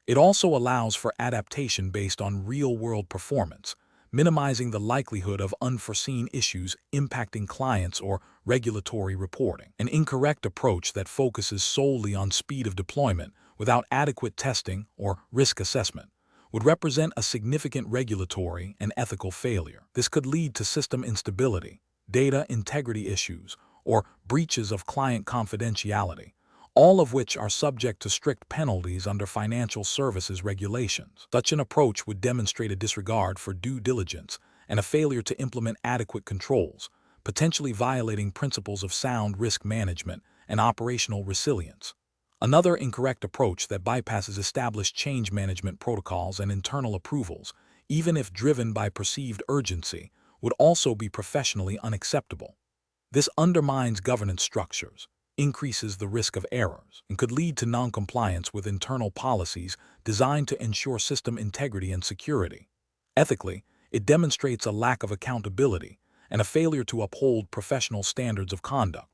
It also allows for adaptation based on real-world performance, minimizing the likelihood of unforeseen issues impacting clients or regulatory reporting. An incorrect approach that focuses solely on speed of deployment without adequate testing or risk assessment would represent a significant regulatory and ethical failure. This could lead to system instability, data integrity issues, or breaches of client confidentiality, all of which are subject to strict penalties under financial services regulations. Such an approach would demonstrate a disregard for due diligence and a failure to implement adequate controls, potentially violating principles of sound risk management and operational resilience. Another incorrect approach that bypasses established change management protocols and internal approvals, even if driven by perceived urgency, would also be professionally unacceptable. This undermines governance structures, increases the risk of errors, and could lead to noncompliance with internal policies designed to ensure system integrity and security. Ethically, it demonstrates a lack of accountability and a failure to uphold professional standards of conduct.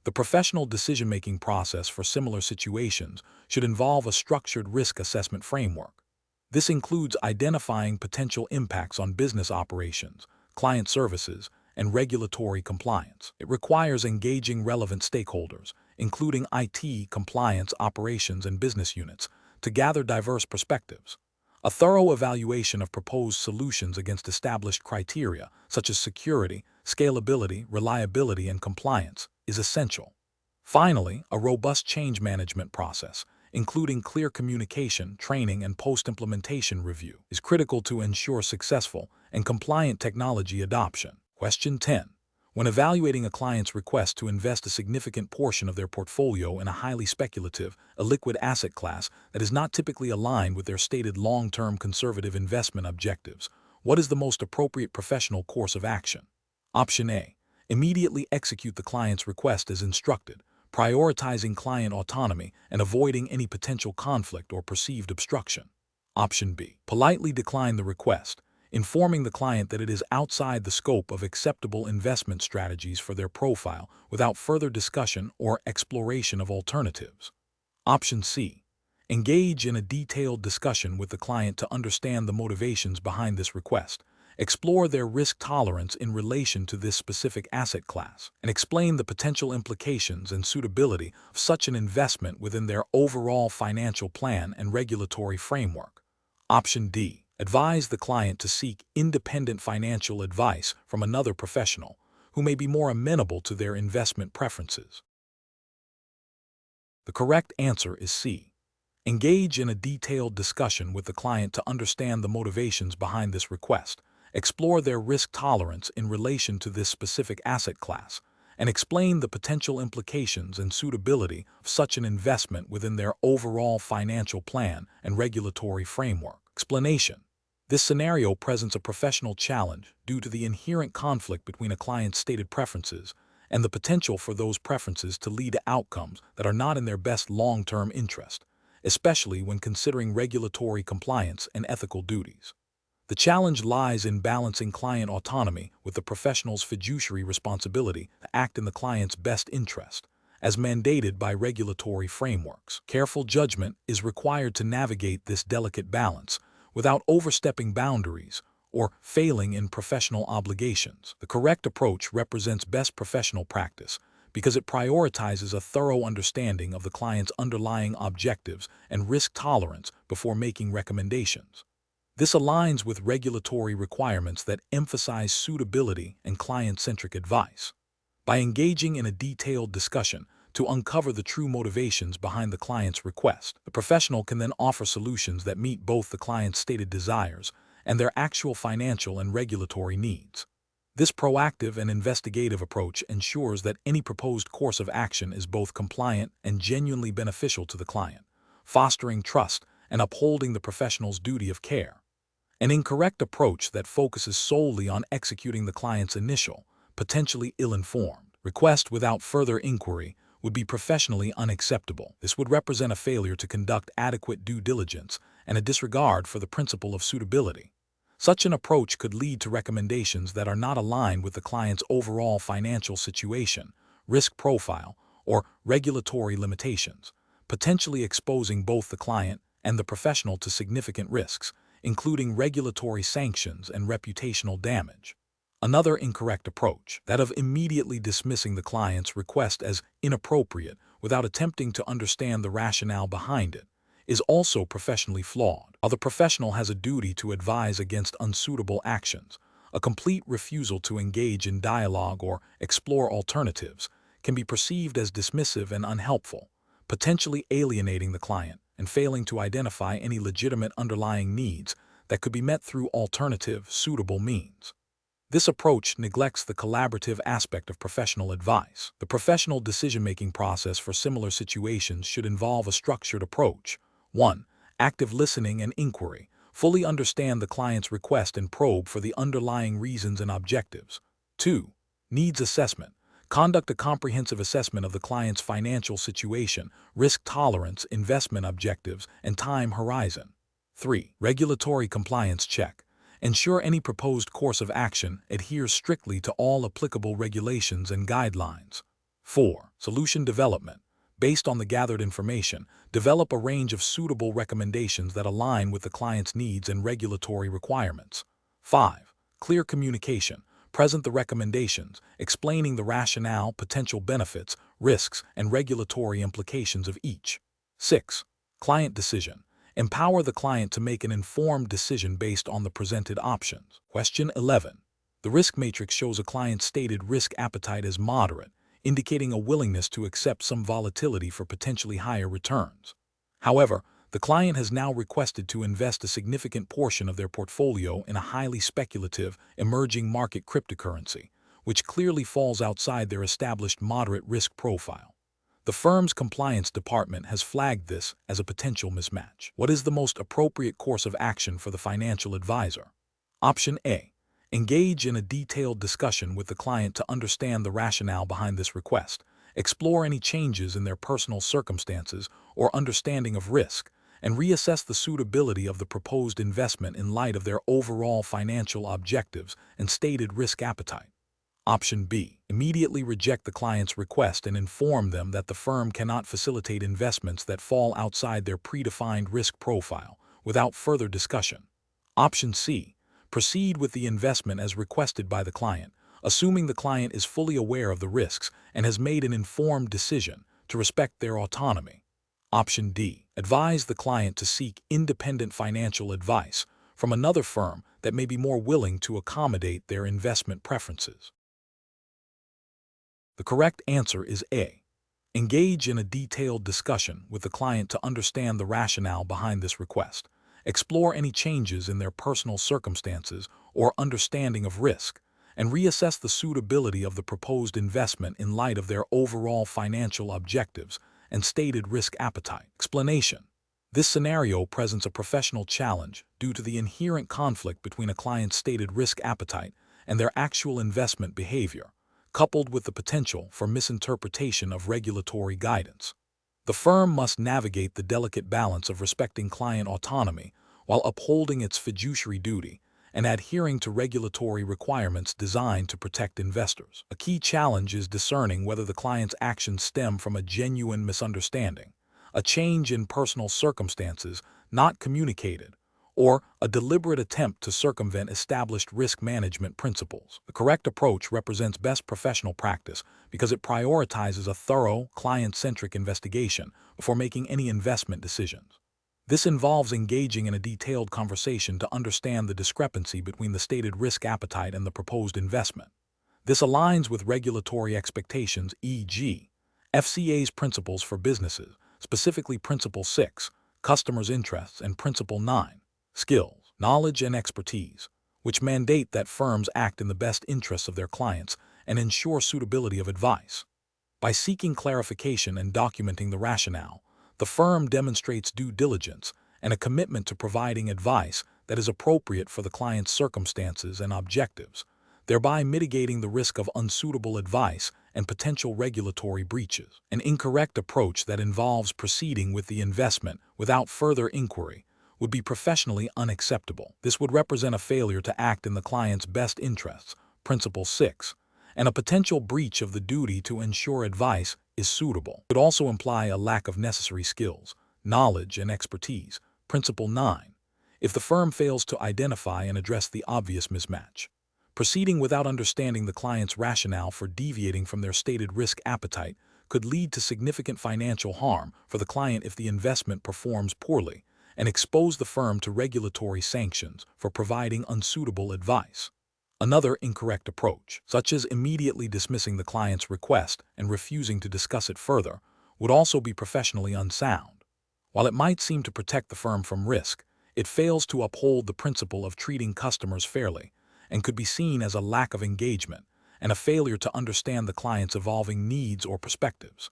The professional decision-making process for similar situations should involve a structured risk assessment framework. This includes identifying potential impacts on business operations, client services, and regulatory compliance. It requires engaging relevant stakeholders, including IT, compliance, operations, and business units, to gather diverse perspectives. A thorough evaluation of proposed solutions against established criteria, such as security, scalability, reliability, and compliance, is essential. Finally, a robust change management process, including clear communication, training, and post-implementation review, is critical to ensure successful and compliant technology adoption. Question 10. When evaluating a client's request to invest a significant portion of their portfolio in a highly speculative, illiquid asset class that is not typically aligned with their stated long-term conservative investment objectives, what is the most appropriate professional course of action? Option A. Immediately execute the client's request as instructed, prioritizing client autonomy and avoiding any potential conflict or perceived obstruction. Option B. Politely decline the request, informing the client that it is outside the scope of acceptable investment strategies for their profile without further discussion or exploration of alternatives. Option C. Engage in a detailed discussion with the client to understand the motivations behind this request, explore their risk tolerance in relation to this specific asset class, and explain the potential implications and suitability of such an investment within their overall financial plan and regulatory framework. Option D. Advise the client to seek independent financial advice from another professional who may be more amenable to their investment preferences. The correct answer is C. Engage in a detailed discussion with the client to understand the motivations behind this request, explore their risk tolerance in relation to this specific asset class, and explain the potential implications and suitability of such an investment within their overall financial plan and regulatory framework. Explanation. This scenario presents a professional challenge due to the inherent conflict between a client's stated preferences and the potential for those preferences to lead to outcomes that are not in their best long-term interest, especially when considering regulatory compliance and ethical duties. The challenge lies in balancing client autonomy with the professional's fiduciary responsibility to act in the client's best interest, as mandated by regulatory frameworks. Careful judgment is required to navigate this delicate balance without overstepping boundaries or failing in professional obligations. The correct approach represents best professional practice because it prioritizes a thorough understanding of the client's underlying objectives and risk tolerance before making recommendations. This aligns with regulatory requirements that emphasize suitability and client-centric advice. By engaging in a detailed discussion to uncover the true motivations behind the client's request, the professional can then offer solutions that meet both the client's stated desires and their actual financial and regulatory needs. This proactive and investigative approach ensures that any proposed course of action is both compliant and genuinely beneficial to the client, fostering trust and upholding the professional's duty of care. An incorrect approach that focuses solely on executing the client's initial, potentially ill-informed, request without further inquiry would be professionally unacceptable. This would represent a failure to conduct adequate due diligence and a disregard for the principle of suitability. Such an approach could lead to recommendations that are not aligned with the client's overall financial situation, risk profile, or regulatory limitations, potentially exposing both the client and the professional to significant risks, including regulatory sanctions and reputational damage. Another incorrect approach, that of immediately dismissing the client's request as inappropriate without attempting to understand the rationale behind it, is also professionally flawed. While the professional has a duty to advise against unsuitable actions, a complete refusal to engage in dialogue or explore alternatives can be perceived as dismissive and unhelpful, potentially alienating the client and failing to identify any legitimate underlying needs that could be met through alternative, suitable means. This approach neglects the collaborative aspect of professional advice. The professional decision-making process for similar situations should involve a structured approach. 1. Active listening and inquiry. Fully understand the client's request and probe for the underlying reasons and objectives. 2. Needs assessment. Conduct a comprehensive assessment of the client's financial situation, risk tolerance, investment objectives, and time horizon. 3. Regulatory compliance check. Ensure any proposed course of action adheres strictly to all applicable regulations and guidelines. 4. Solution development. Based on the gathered information, develop a range of suitable recommendations that align with the client's needs and regulatory requirements. 5. Clear communication. Present the recommendations, explaining the rationale, potential benefits, risks, and regulatory implications of each. 6. Client decision. Empower the client to make an informed decision based on the presented options. Question 11. The risk matrix shows a client's stated risk appetite as moderate, indicating a willingness to accept some volatility for potentially higher returns. However, the client has now requested to invest a significant portion of their portfolio in a highly speculative, emerging market cryptocurrency, which clearly falls outside their established moderate risk profile. The firm's compliance department has flagged this as a potential mismatch. What is the most appropriate course of action for the financial advisor? Option A. Engage in a detailed discussion with the client to understand the rationale behind this request, explore any changes in their personal circumstances or understanding of risk, and reassess the suitability of the proposed investment in light of their overall financial objectives and stated risk appetite. Option B. Immediately reject the client's request and inform them that the firm cannot facilitate investments that fall outside their predefined risk profile without further discussion. Option C. Proceed with the investment as requested by the client, assuming the client is fully aware of the risks and has made an informed decision to respect their autonomy. Option D. Advise the client to seek independent financial advice from another firm that may be more willing to accommodate their investment preferences. The correct answer is A. Engage in a detailed discussion with the client to understand the rationale behind this request, explore any changes in their personal circumstances or understanding of risk, and reassess the suitability of the proposed investment in light of their overall financial objectives and stated risk appetite. Explanation. This scenario presents a professional challenge due to the inherent conflict between a client's stated risk appetite and their actual investment behavior, coupled with the potential for misinterpretation of regulatory guidance. The firm must navigate the delicate balance of respecting client autonomy while upholding its fiduciary duty and adhering to regulatory requirements designed to protect investors. A key challenge is discerning whether the client's actions stem from a genuine misunderstanding, a change in personal circumstances not communicated, or a deliberate attempt to circumvent established risk management principles. The correct approach represents best professional practice because it prioritizes a thorough, client-centric investigation before making any investment decisions. This involves engaging in a detailed conversation to understand the discrepancy between the stated risk appetite and the proposed investment. This aligns with regulatory expectations, e.g., FCA's principles for businesses, specifically Principle 6, Customers' Interests, and Principle 9, Skills. knowledge and expertise, which mandate that firms act in the best interests of their clients and ensure suitability of advice. By seeking clarification and documenting the rationale, the firm demonstrates due diligence and a commitment to providing advice that is appropriate for the client's circumstances and objectives, thereby mitigating the risk of unsuitable advice and potential regulatory breaches. An incorrect approach that involves proceeding with the investment without further inquiry would be professionally unacceptable. This would represent a failure to act in the client's best interests, Principle 6, and a potential breach of the duty to ensure advice is suitable. It could also imply a lack of necessary skills, knowledge, and expertise, Principle 9, if the firm fails to identify and address the obvious mismatch. Proceeding without understanding the client's rationale for deviating from their stated risk appetite could lead to significant financial harm for the client if the investment performs poorly and expose the firm to regulatory sanctions for providing unsuitable advice. Another incorrect approach, such as immediately dismissing the client's request and refusing to discuss it further, would also be professionally unsound. While it might seem to protect the firm from risk, it fails to uphold the principle of treating customers fairly and could be seen as a lack of engagement and a failure to understand the client's evolving needs or perspectives.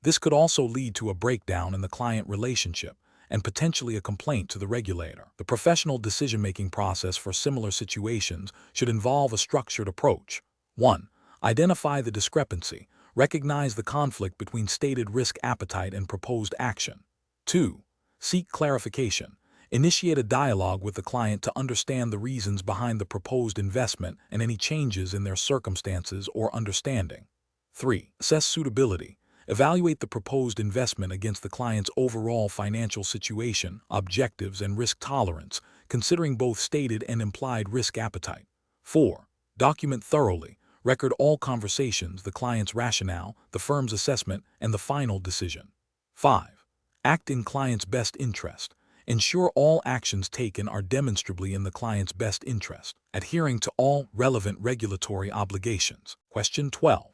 This could also lead to a breakdown in the client relationship and potentially a complaint to the regulator. The professional decision-making process for similar situations should involve a structured approach. 1. Identify the discrepancy. Recognize the conflict between stated risk appetite and proposed action. 2. Seek clarification. Initiate a dialogue with the client to understand the reasons behind the proposed investment and any changes in their circumstances or understanding. 3. Assess suitability. Evaluate the proposed investment against the client's overall financial situation, objectives, and risk tolerance, considering both stated and implied risk appetite. 4. Document thoroughly. Record all conversations, the client's rationale, the firm's assessment, and the final decision. 5. Act in client's best interest. Ensure all actions taken are demonstrably in the client's best interest, adhering to all relevant regulatory obligations. Question 12.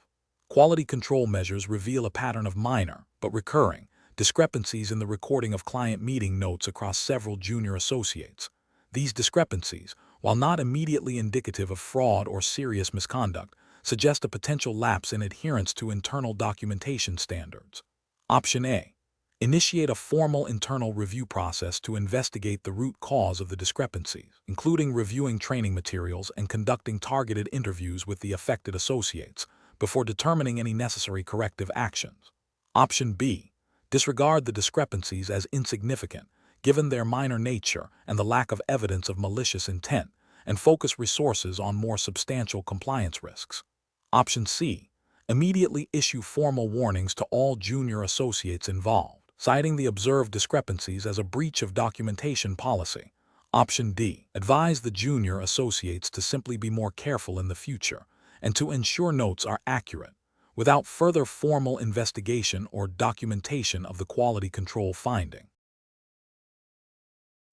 Quality control measures reveal a pattern of minor, but recurring, discrepancies in the recording of client meeting notes across several junior associates. These discrepancies, while not immediately indicative of fraud or serious misconduct, suggest a potential lapse in adherence to internal documentation standards. Option A. Initiate a formal internal review process to investigate the root cause of the discrepancies, including reviewing training materials and conducting targeted interviews with the affected associates, before determining any necessary corrective actions. Option B. Disregard the discrepancies as insignificant, given their minor nature and the lack of evidence of malicious intent, and focus resources on more substantial compliance risks. Option C. Immediately issue formal warnings to all junior associates involved, citing the observed discrepancies as a breach of documentation policy. Option D. Advise the junior associates to simply be more careful in the future and to ensure notes are accurate, without further formal investigation or documentation of the quality control finding.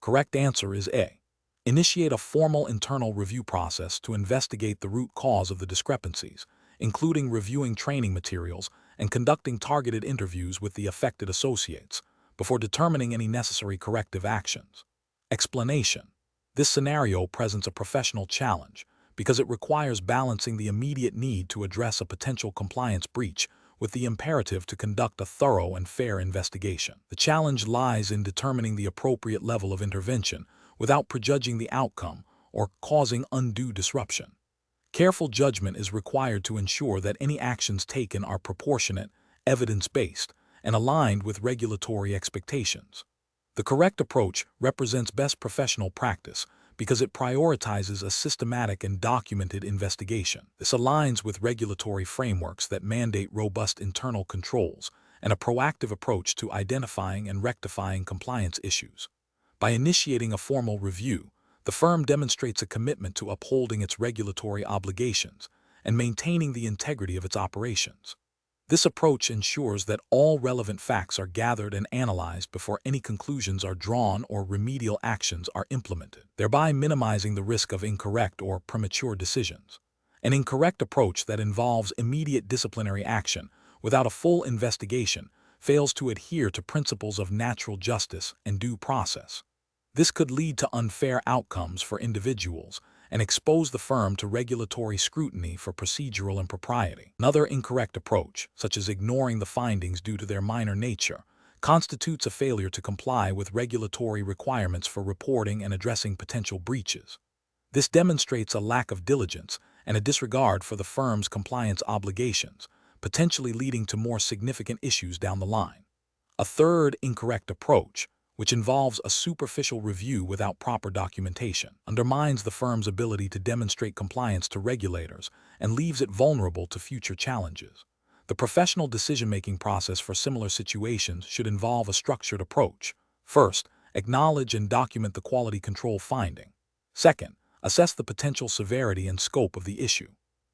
Correct answer is A. Initiate a formal internal review process to investigate the root cause of the discrepancies, including reviewing training materials and conducting targeted interviews with the affected associates, before determining any necessary corrective actions. Explanation. This scenario presents a professional challenge because it requires balancing the immediate need to address a potential compliance breach with the imperative to conduct a thorough and fair investigation. The challenge lies in determining the appropriate level of intervention without prejudging the outcome or causing undue disruption. Careful judgment is required to ensure that any actions taken are proportionate, evidence-based, and aligned with regulatory expectations. The correct approach represents best professional practice because it prioritizes a systematic and documented investigation. This aligns with regulatory frameworks that mandate robust internal controls and a proactive approach to identifying and rectifying compliance issues. By initiating a formal review, the firm demonstrates a commitment to upholding its regulatory obligations and maintaining the integrity of its operations. This approach ensures that all relevant facts are gathered and analyzed before any conclusions are drawn or remedial actions are implemented, thereby minimizing the risk of incorrect or premature decisions. An incorrect approach that involves immediate disciplinary action without a full investigation fails to adhere to principles of natural justice and due process. This could lead to unfair outcomes for individuals and expose the firm to regulatory scrutiny for procedural impropriety. Another incorrect approach, such as ignoring the findings due to their minor nature, constitutes a failure to comply with regulatory requirements for reporting and addressing potential breaches. This demonstrates a lack of diligence and a disregard for the firm's compliance obligations, potentially leading to more significant issues down the line. A third incorrect approach, which involves a superficial review without proper documentation, undermines the firm's ability to demonstrate compliance to regulators and leaves it vulnerable to future challenges. The professional decision-making process for similar situations should involve a structured approach. First, acknowledge and document the quality control finding. Second, assess the potential severity and scope of the issue.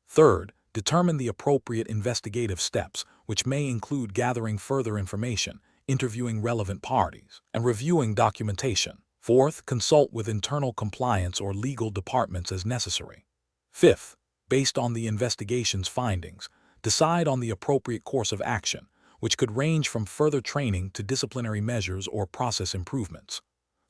Third, determine the appropriate investigative steps, which may include gathering further information, interviewing relevant parties, and reviewing documentation. Fourth, consult with internal compliance or legal departments as necessary. Fifth, based on the investigation's findings, decide on the appropriate course of action, which could range from further training to disciplinary measures or process improvements.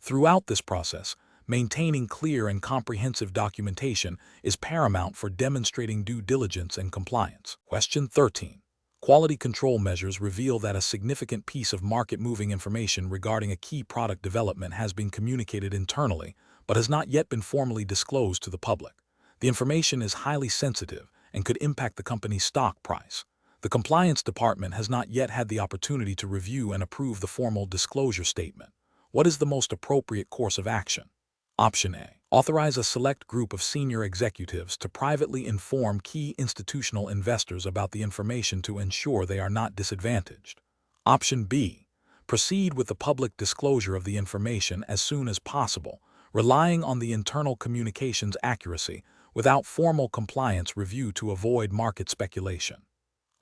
Throughout this process, maintaining clear and comprehensive documentation is paramount for demonstrating due diligence and compliance. Question 13. Quality control measures reveal that a significant piece of market-moving information regarding a key product development has been communicated internally, but has not yet been formally disclosed to the public. The information is highly sensitive and could impact the company's stock price. The compliance department has not yet had the opportunity to review and approve the formal disclosure statement. What is the most appropriate course of action? Option A. Authorize a select group of senior executives to privately inform key institutional investors about the information to ensure they are not disadvantaged. Option B. Proceed with the public disclosure of the information as soon as possible, relying on the internal communications accuracy without formal compliance review to avoid market speculation.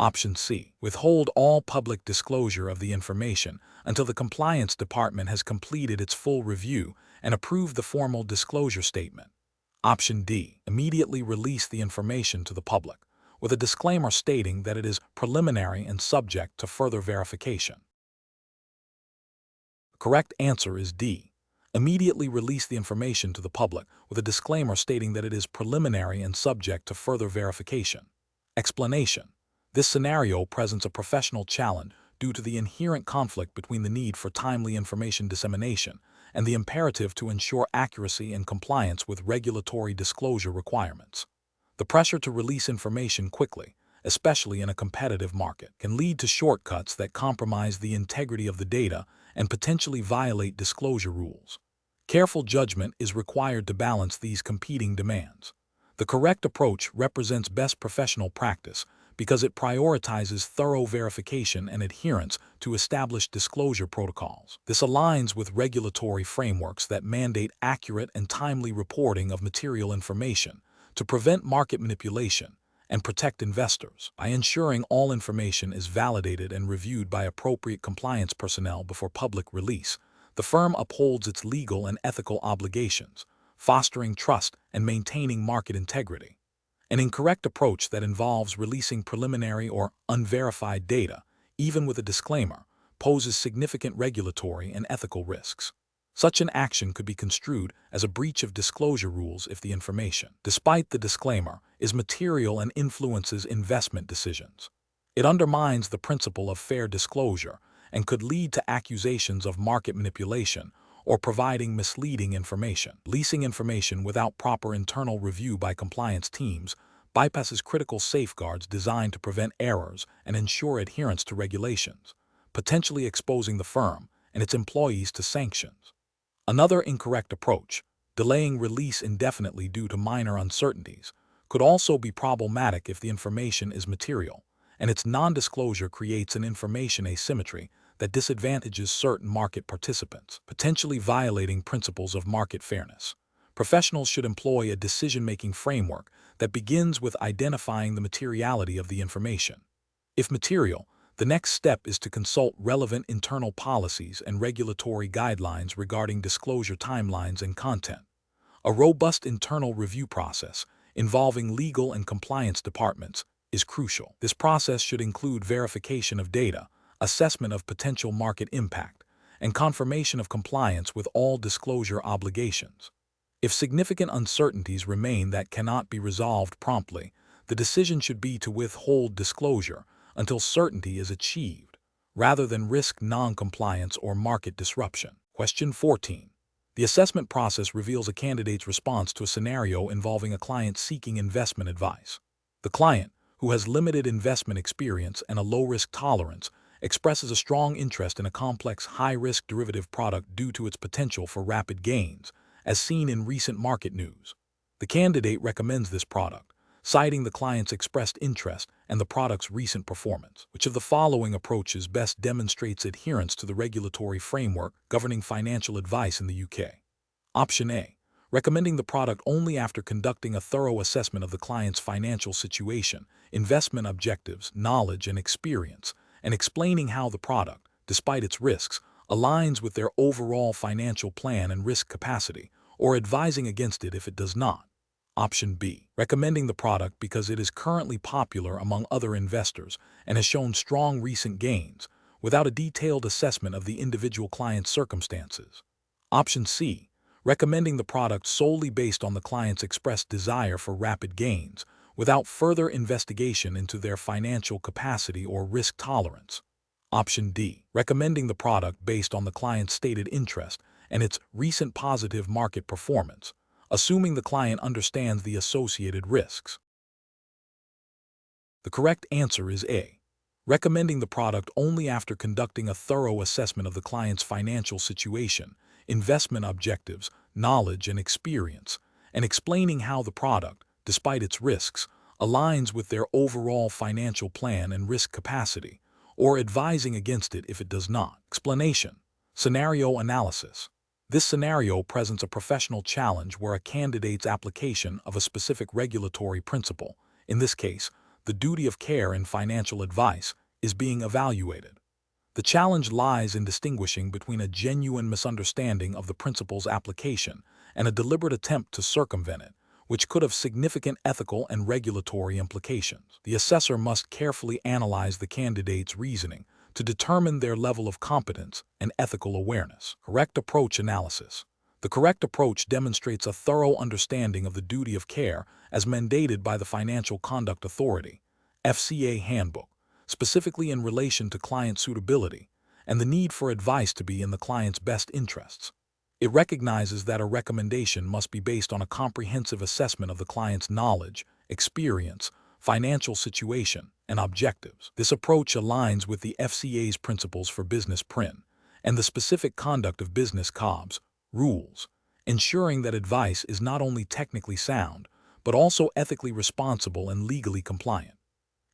Option C. Withhold all public disclosure of the information until the compliance department has completed its full review and approved the formal disclosure statement. Option D. Immediately release the information to the public, with a disclaimer stating that it is preliminary and subject to further verification. The correct answer is D. Immediately release the information to the public, with a disclaimer stating that it is preliminary and subject to further verification. Explanation. This scenario presents a professional challenge due to the inherent conflict between the need for timely information dissemination and the imperative to ensure accuracy and compliance with regulatory disclosure requirements. The pressure to release information quickly, especially in a competitive market, can lead to shortcuts that compromise the integrity of the data and potentially violate disclosure rules. Careful judgment is required to balance these competing demands. The correct approach represents best professional practice because it prioritizes thorough verification and adherence to established disclosure protocols. This aligns with regulatory frameworks that mandate accurate and timely reporting of material information to prevent market manipulation and protect investors. By ensuring all information is validated and reviewed by appropriate compliance personnel before public release, the firm upholds its legal and ethical obligations, fostering trust and maintaining market integrity. An incorrect approach that involves releasing preliminary or unverified data, even with a disclaimer, poses significant regulatory and ethical risks. Such an action could be construed as a breach of disclosure rules if the information, despite the disclaimer, is material and influences investment decisions. It undermines the principle of fair disclosure and could lead to accusations of market manipulation or providing misleading information. Leasing information without proper internal review by compliance teams bypasses critical safeguards designed to prevent errors and ensure adherence to regulations, potentially exposing the firm and its employees to sanctions. Another incorrect approach, delaying release indefinitely due to minor uncertainties, could also be problematic if the information is material, and its non-disclosure creates an information asymmetry that disadvantages certain market participants, potentially violating principles of market fairness. Professionals should employ a decision-making framework that begins with identifying the materiality of the information. If material, the next step is to consult relevant internal policies and regulatory guidelines regarding disclosure timelines and content. A robust internal review process involving legal and compliance departments is crucial. This process should include verification of data, assessment of potential market impact, and confirmation of compliance with all disclosure obligations. If significant uncertainties remain that cannot be resolved promptly, the decision should be to withhold disclosure until certainty is achieved, rather than risk non-compliance or market disruption. Question 14. The assessment process reveals a candidate's response to a scenario involving a client seeking investment advice. The client, who has limited investment experience and a low-risk tolerance, expresses a strong interest in a complex, high-risk derivative product due to its potential for rapid gains, as seen in recent market news. The candidate recommends this product, citing the client's expressed interest and the product's recent performance. Which of the following approaches best demonstrates adherence to the regulatory framework governing financial advice in the UK? Option A. Recommending the product only after conducting a thorough assessment of the client's financial situation, investment objectives, knowledge, and experience, and explaining how the product, despite its risks, aligns with their overall financial plan and risk capacity, or advising against it if it does not. Option B. Recommending the product because it is currently popular among other investors and has shown strong recent gains, without a detailed assessment of the individual client's circumstances. Option C. Recommending the product solely based on the client's expressed desire for rapid gains, without further investigation into their financial capacity or risk tolerance. Option D. Recommending the product based on the client's stated interest and its recent positive market performance, assuming the client understands the associated risks. The correct answer is A. Recommending the product only after conducting a thorough assessment of the client's financial situation, investment objectives, knowledge, and experience, and explaining how the product, despite its risks, aligns with their overall financial plan and risk capacity, or advising against it if it does not. Explanation. Scenario analysis. This scenario presents a professional challenge where a candidate's application of a specific regulatory principle, in this case, the duty of care in financial advice, is being evaluated. The challenge lies in distinguishing between a genuine misunderstanding of the principle's application and a deliberate attempt to circumvent it, which could have significant ethical and regulatory implications. The assessor must carefully analyze the candidate's reasoning to determine their level of competence and ethical awareness. Correct approach analysis. The correct approach demonstrates a thorough understanding of the duty of care as mandated by the Financial Conduct Authority, FCA Handbook, specifically in relation to client suitability, and the need for advice to be in the client's best interests. It recognizes that a recommendation must be based on a comprehensive assessment of the client's knowledge, experience, financial situation, and objectives. This approach aligns with the FCA's principles for business prin and the specific conduct of business COBs, rules, ensuring that advice is not only technically sound, but also ethically responsible and legally compliant.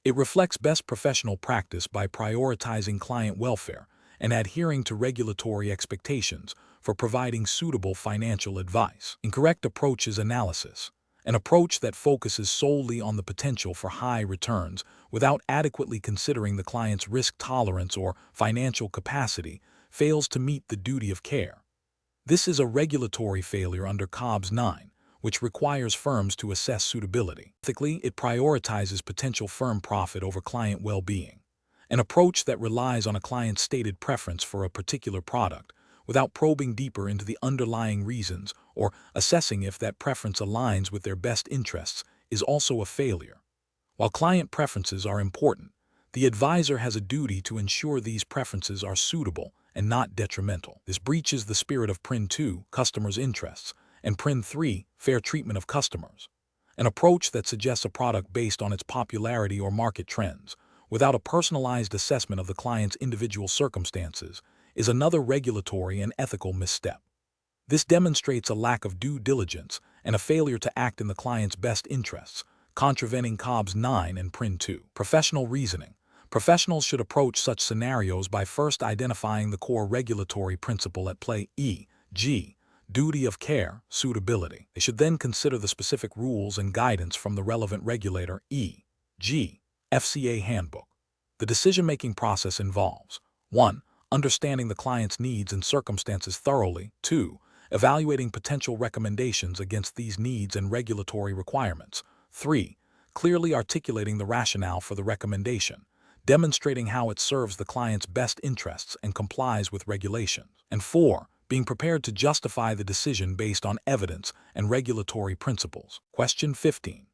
It reflects best professional practice by prioritizing client welfare and adhering to regulatory expectations for providing suitable financial advice. Incorrect approaches analysis. An approach that focuses solely on the potential for high returns without adequately considering the client's risk tolerance or financial capacity fails to meet the duty of care. This is a regulatory failure under COBS 9, which requires firms to assess suitability. Ethically, it prioritizes potential firm profit over client well-being. An approach that relies on a client's stated preference for a particular product without probing deeper into the underlying reasons or assessing if that preference aligns with their best interests is also a failure. While client preferences are important, the advisor has a duty to ensure these preferences are suitable and not detrimental. This breaches the spirit of PRIN 2, customers' interests, and PRIN 3, fair treatment of customers. An approach that suggests a product based on its popularity or market trends, without a personalized assessment of the client's individual circumstances, is another regulatory and ethical misstep. This demonstrates a lack of due diligence and a failure to act in the client's best interests, contravening COBS 9 and PRIN 2. Professional reasoning. Professionals should approach such scenarios by first identifying the core regulatory principle at play, e.g., duty of care, suitability. They should then consider the specific rules and guidance from the relevant regulator, e.g., FCA Handbook. The decision-making process involves 1. Understanding the client's needs and circumstances thoroughly, 2. Evaluating potential recommendations against these needs and regulatory requirements, 3. Clearly articulating the rationale for the recommendation, demonstrating how it serves the client's best interests and complies with regulations. And 4. Being prepared to justify the decision based on evidence and regulatory principles. Question 15.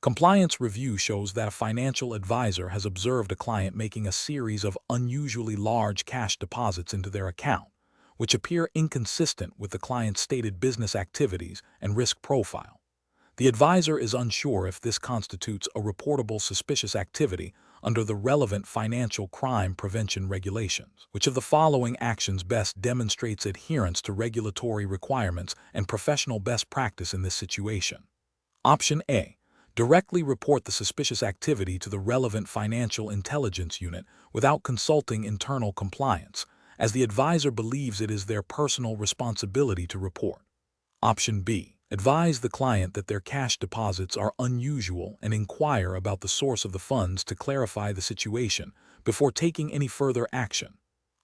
Compliance review shows that a financial advisor has observed a client making a series of unusually large cash deposits into their account, which appear inconsistent with the client's stated business activities and risk profile. The advisor is unsure if this constitutes a reportable suspicious activity under the relevant financial crime prevention regulations. Which of the following actions best demonstrates adherence to regulatory requirements and professional best practice in this situation? Option A. Directly report the suspicious activity to the relevant financial intelligence unit without consulting internal compliance, as the advisor believes it is their personal responsibility to report. Option B. Advise the client that their cash deposits are unusual and inquire about the source of the funds to clarify the situation before taking any further action.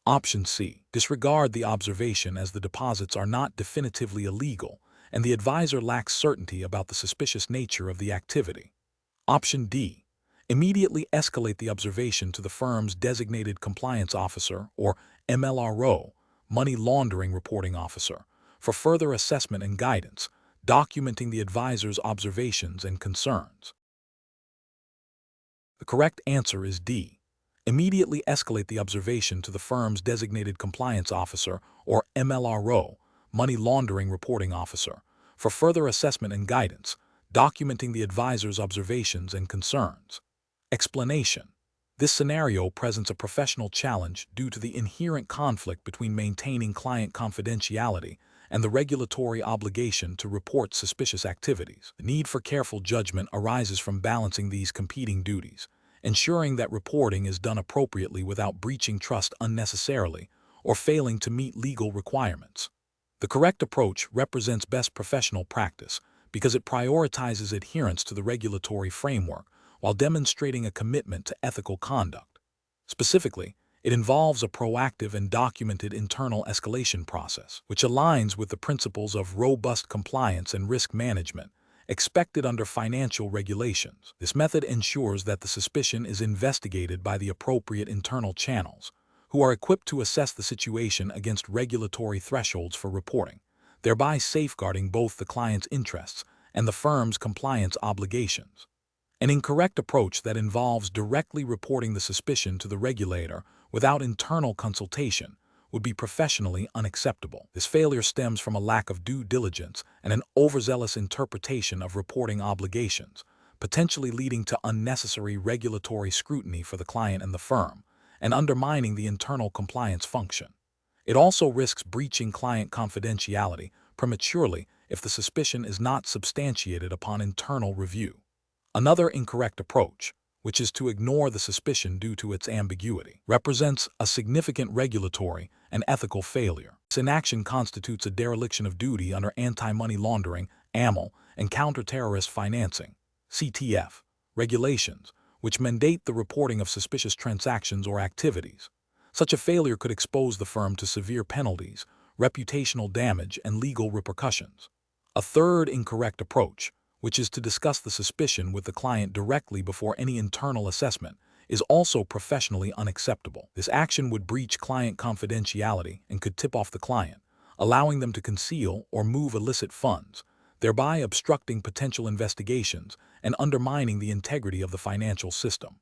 Option C. Disregard the observation as the deposits are not definitively illegal and the advisor lacks certainty about the suspicious nature of the activity. Option D. Immediately escalate the observation to the firm's designated compliance officer or MLRO, money laundering reporting officer, for further assessment and guidance, documenting the advisor's observations and concerns. The correct answer is D. Immediately escalate the observation to the firm's designated compliance officer or MLRO, money laundering reporting officer, for further assessment and guidance, documenting the advisor's observations and concerns. Explanation. This scenario presents a professional challenge due to the inherent conflict between maintaining client confidentiality and the regulatory obligation to report suspicious activities. The need for careful judgment arises from balancing these competing duties, ensuring that reporting is done appropriately without breaching trust unnecessarily or failing to meet legal requirements. The correct approach represents best professional practice because it prioritizes adherence to the regulatory framework while demonstrating a commitment to ethical conduct. Specifically, it involves a proactive and documented internal escalation process, which aligns with the principles of robust compliance and risk management expected under financial regulations. This method ensures that the suspicion is investigated by the appropriate internal channels, who are equipped to assess the situation against regulatory thresholds for reporting, thereby safeguarding both the client's interests and the firm's compliance obligations. An incorrect approach that involves directly reporting the suspicion to the regulator without internal consultation would be professionally unacceptable. This failure stems from a lack of due diligence and an overzealous interpretation of reporting obligations, potentially leading to unnecessary regulatory scrutiny for the client and the firm, and undermining the internal compliance function. It also risks breaching client confidentiality prematurely if the suspicion is not substantiated upon internal review. Another incorrect approach, which is to ignore the suspicion due to its ambiguity, represents a significant regulatory and ethical failure. This inaction constitutes a dereliction of duty under anti-money laundering (AML) and counter-terrorist financing (CTF) regulations, which mandate the reporting of suspicious transactions or activities. Such a failure could expose the firm to severe penalties, reputational damage, and legal repercussions. A third incorrect approach, which is to discuss the suspicion with the client directly before any internal assessment, is also professionally unacceptable. This action would breach client confidentiality and could tip off the client, allowing them to conceal or move illicit funds, thereby obstructing potential investigations and undermining the integrity of the financial system.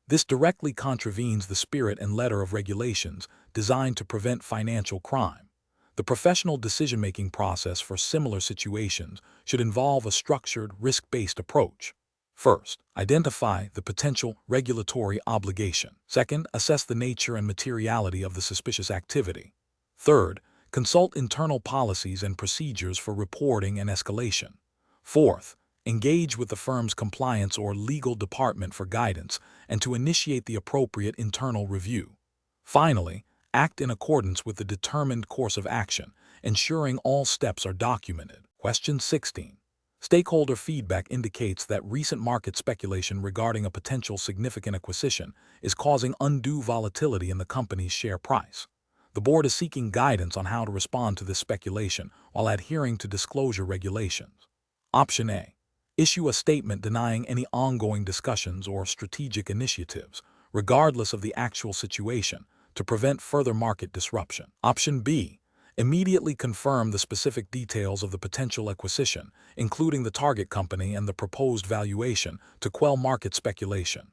This directly contravenes the spirit and letter of regulations designed to prevent financial crime. The professional decision-making process for similar situations should involve a structured, risk-based approach. First, identify the potential regulatory obligation. Second, assess the nature and materiality of the suspicious activity. Third, consult internal policies and procedures for reporting and escalation. Fourth, engage with the firm's compliance or legal department for guidance and to initiate the appropriate internal review. Finally, act in accordance with the determined course of action, ensuring all steps are documented. Question 16. Stakeholder feedback indicates that recent market speculation regarding a potential significant acquisition is causing undue volatility in the company's share price. The board is seeking guidance on how to respond to this speculation while adhering to disclosure regulations. Option A. Issue a statement denying any ongoing discussions or strategic initiatives, regardless of the actual situation, to prevent further market disruption. Option B. Immediately confirm the specific details of the potential acquisition, including the target company and the proposed valuation, to quell market speculation.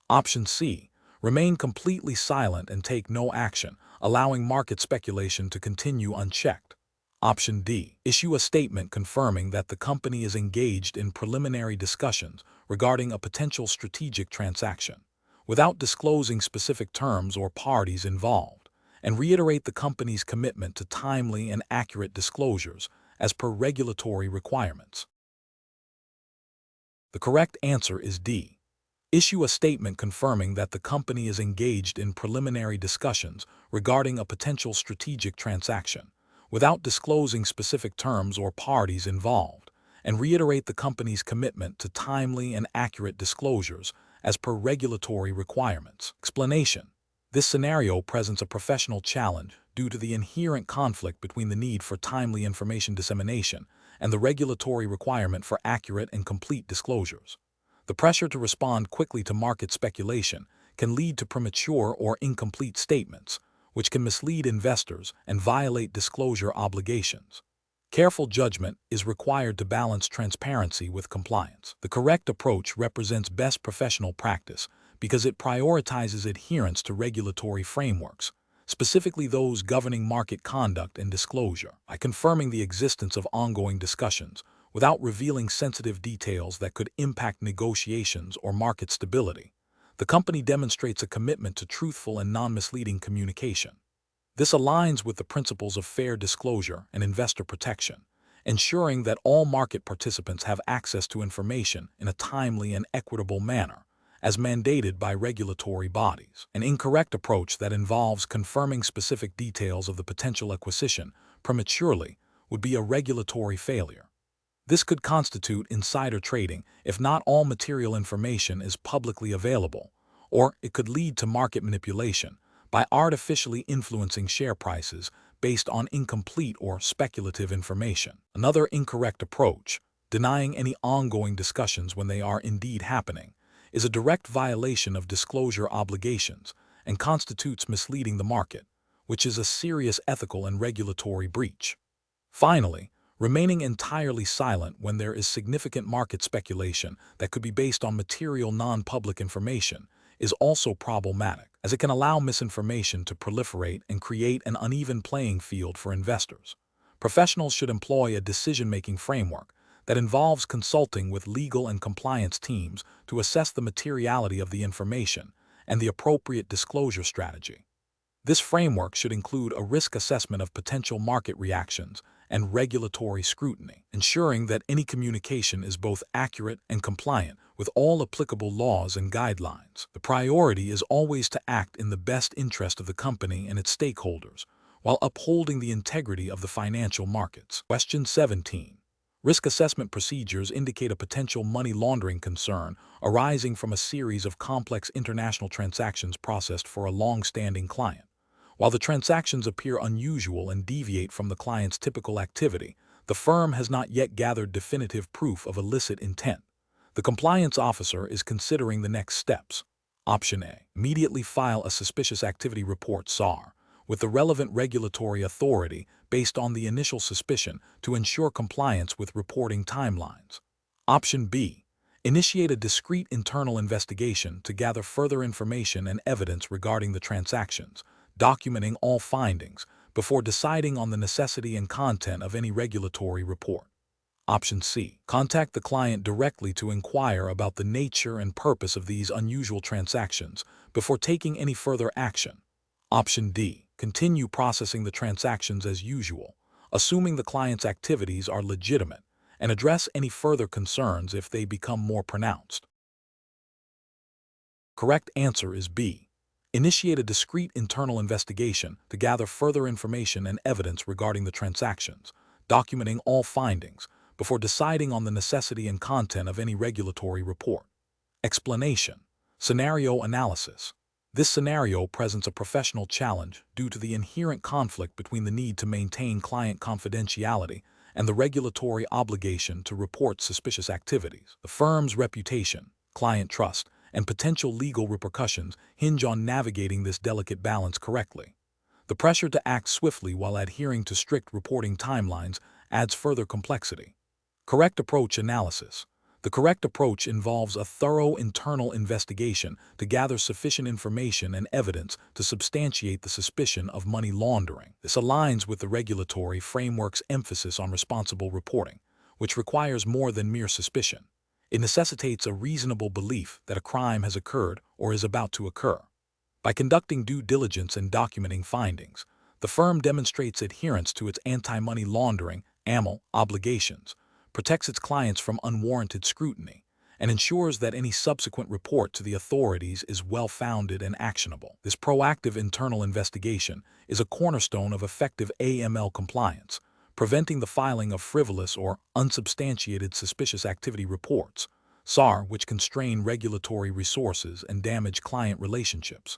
Option C. Remain completely silent and take no action, allowing market speculation to continue unchecked. Option D. Issue a statement confirming that the company is engaged in preliminary discussions regarding a potential strategic transaction, without disclosing specific terms or parties involved, and reiterate the company's commitment to timely and accurate disclosures as per regulatory requirements. The correct answer is D. Issue a statement confirming that the company is engaged in preliminary discussions regarding a potential strategic transaction, without disclosing specific terms or parties involved, and reiterate the company's commitment to timely and accurate disclosures as per regulatory requirements. Explanation. This scenario presents a professional challenge due to the inherent conflict between the need for timely information dissemination and the regulatory requirement for accurate and complete disclosures. The pressure to respond quickly to market speculation can lead to premature or incomplete statements, which can mislead investors and violate disclosure obligations. Careful judgment is required to balance transparency with compliance. The correct approach represents best professional practice because it prioritizes adherence to regulatory frameworks, specifically those governing market conduct and disclosure, by confirming the existence of ongoing discussions without revealing sensitive details that could impact negotiations or market stability. The company demonstrates a commitment to truthful and non-misleading communication. This aligns with the principles of fair disclosure and investor protection, ensuring that all market participants have access to information in a timely and equitable manner, as mandated by regulatory bodies. An incorrect approach that involves confirming specific details of the potential acquisition prematurely would be a regulatory failure. This could constitute insider trading if not all material information is publicly available, or it could lead to market manipulation by artificially influencing share prices based on incomplete or speculative information. Another incorrect approach, denying any ongoing discussions when they are indeed happening, is a direct violation of disclosure obligations and constitutes misleading the market, which is a serious ethical and regulatory breach. Finally, remaining entirely silent when there is significant market speculation that could be based on material non-public information is also problematic, as it can allow misinformation to proliferate and create an uneven playing field for investors. Professionals should employ a decision-making framework that involves consulting with legal and compliance teams to assess the materiality of the information and the appropriate disclosure strategy. This framework should include a risk assessment of potential market reactions and regulatory scrutiny, ensuring that any communication is both accurate and compliant with all applicable laws and guidelines. The priority is always to act in the best interest of the company and its stakeholders, while upholding the integrity of the financial markets. Question 17. Risk assessment procedures indicate a potential money laundering concern arising from a series of complex international transactions processed for a long-standing client. While the transactions appear unusual and deviate from the client's typical activity, the firm has not yet gathered definitive proof of illicit intent. The compliance officer is considering the next steps. Option A. Immediately file a suspicious activity report (SAR) with the relevant regulatory authority based on the initial suspicion to ensure compliance with reporting timelines. Option B. Initiate a discrete internal investigation to gather further information and evidence regarding the transactions, documenting all findings before deciding on the necessity and content of any regulatory report. Option C. Contact the client directly to inquire about the nature and purpose of these unusual transactions before taking any further action. Option D. Continue processing the transactions as usual, assuming the client's activities are legitimate, and address any further concerns if they become more pronounced. Correct answer is B. Initiate a discrete internal investigation to gather further information and evidence regarding the transactions, documenting all findings before deciding on the necessity and content of any regulatory report. Explanation. Scenario analysis. This scenario presents a professional challenge due to the inherent conflict between the need to maintain client confidentiality and the regulatory obligation to report suspicious activities. The firm's reputation, client trust, and potential legal repercussions hinge on navigating this delicate balance correctly. The pressure to act swiftly while adhering to strict reporting timelines adds further complexity. Correct approach analysis. The correct approach involves a thorough internal investigation to gather sufficient information and evidence to substantiate the suspicion of money laundering. This aligns with the regulatory framework's emphasis on responsible reporting, which requires more than mere suspicion. It necessitates a reasonable belief that a crime has occurred or is about to occur. By conducting due diligence and documenting findings, the firm demonstrates adherence to its anti-money laundering (AML) obligations, protects its clients from unwarranted scrutiny, and ensures that any subsequent report to the authorities is well-founded and actionable. This proactive internal investigation is a cornerstone of effective AML compliance, preventing the filing of frivolous or unsubstantiated suspicious activity reports, SAR, which constrain regulatory resources and damage client relationships.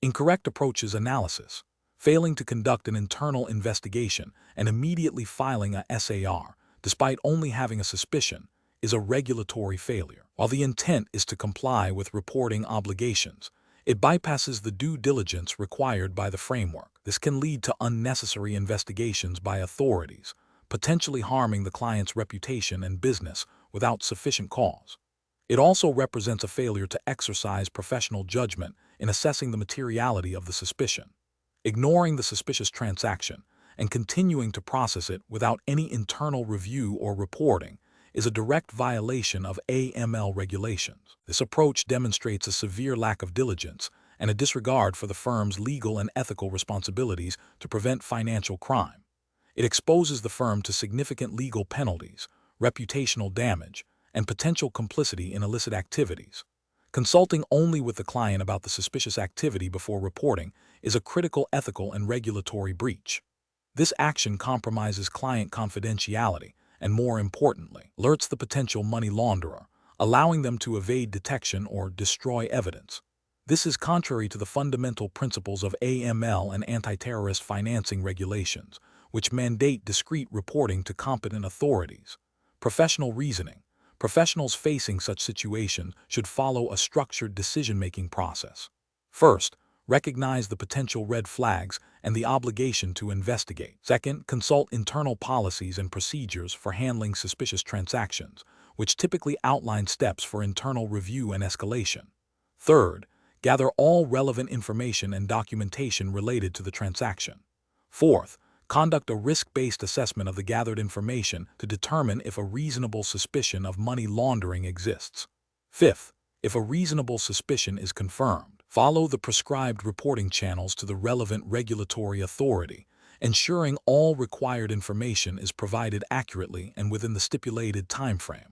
Incorrect approaches analysis. Failing to conduct an internal investigation and immediately filing a SAR, despite only having a suspicion, is a regulatory failure. While the intent is to comply with reporting obligations, it bypasses the due diligence required by the framework. This can lead to unnecessary investigations by authorities, potentially harming the client's reputation and business without sufficient cause. It also represents a failure to exercise professional judgment in assessing the materiality of the suspicion. Ignoring the suspicious transaction and continuing to process it without any internal review or reporting is a direct violation of AML regulations. This approach demonstrates a severe lack of diligence and a disregard for the firm's legal and ethical responsibilities to prevent financial crime. It exposes the firm to significant legal penalties, reputational damage, and potential complicity in illicit activities. Consulting only with the client about the suspicious activity before reporting is a critical ethical and regulatory breach. This action compromises client confidentiality and, more importantly, alerts the potential money launderer, allowing them to evade detection or destroy evidence. This is contrary to the fundamental principles of AML and anti-terrorist financing regulations, which mandate discreet reporting to competent authorities. Professional reasoning. Professionals facing such situations should follow a structured decision-making process. First, recognize the potential red flags and the obligation to investigate. Second, consult internal policies and procedures for handling suspicious transactions, which typically outline steps for internal review and escalation. Third, gather all relevant information and documentation related to the transaction. Fourth, conduct a risk-based assessment of the gathered information to determine if a reasonable suspicion of money laundering exists. Fifth, if a reasonable suspicion is confirmed, follow the prescribed reporting channels to the relevant regulatory authority, ensuring all required information is provided accurately and within the stipulated timeframe.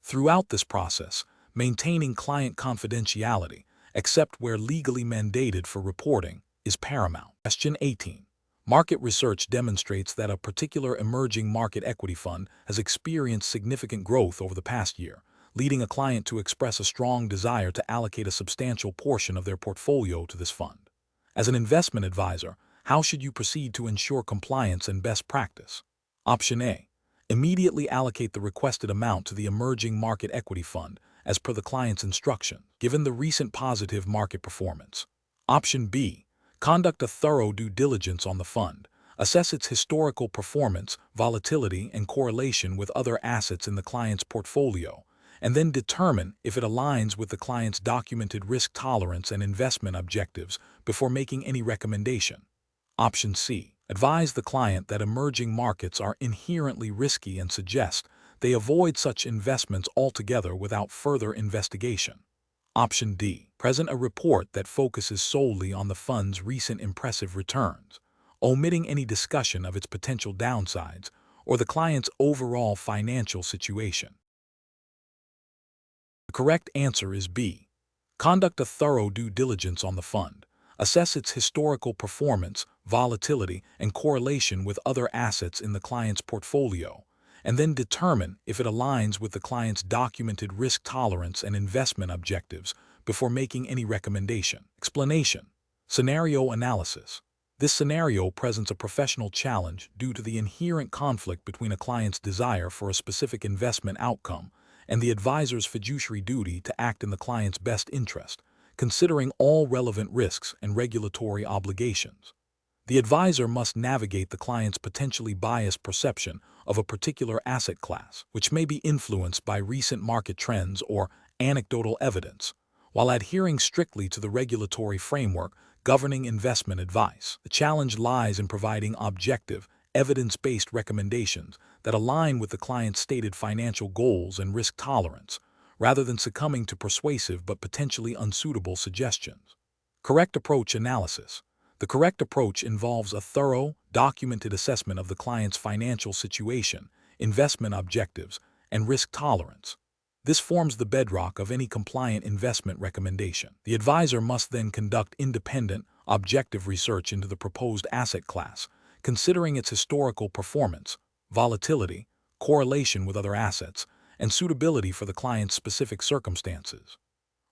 Throughout this process, maintaining client confidentiality, except where legally mandated for reporting, is paramount. Question 18. Market research demonstrates that a particular emerging market equity fund has experienced significant growth over the past year, leading a client to express a strong desire to allocate a substantial portion of their portfolio to this fund. As an investment advisor, how should you proceed to ensure compliance and best practice? Option A. Immediately allocate the requested amount to the emerging market equity fund as per the client's instruction, given the recent positive market performance. Option B. Conduct a thorough due diligence on the fund, assess its historical performance, volatility, and correlation with other assets in the client's portfolio, and then determine if it aligns with the client's documented risk tolerance and investment objectives before making any recommendation. Option C. Advise the client that emerging markets are inherently risky and suggest they avoid such investments altogether without further investigation. Option D. Present a report that focuses solely on the fund's recent impressive returns, omitting any discussion of its potential downsides or the client's overall financial situation. The correct answer is B. Conduct a thorough due diligence on the fund, assess its historical performance, volatility, and correlation with other assets in the client's portfolio, and then determine if it aligns with the client's documented risk tolerance and investment objectives before making any recommendation. Explanation. Scenario analysis. This scenario presents a professional challenge due to the inherent conflict between a client's desire for a specific investment outcome and the advisor's fiduciary duty to act in the client's best interest, considering all relevant risks and regulatory obligations. The advisor must navigate the client's potentially biased perception of a particular asset class, which may be influenced by recent market trends or anecdotal evidence, while adhering strictly to the regulatory framework governing investment advice. The challenge lies in providing objective, evidence-based recommendations that align with the client's stated financial goals and risk tolerance, rather than succumbing to persuasive but potentially unsuitable suggestions. Correct approach analysis. The correct approach involves a thorough, documented assessment of the client's financial situation, investment objectives, and risk tolerance. This forms the bedrock of any compliant investment recommendation. The advisor must then conduct independent, objective research into the proposed asset class, considering its historical performance, volatility, correlation with other assets, and suitability for the client's specific circumstances.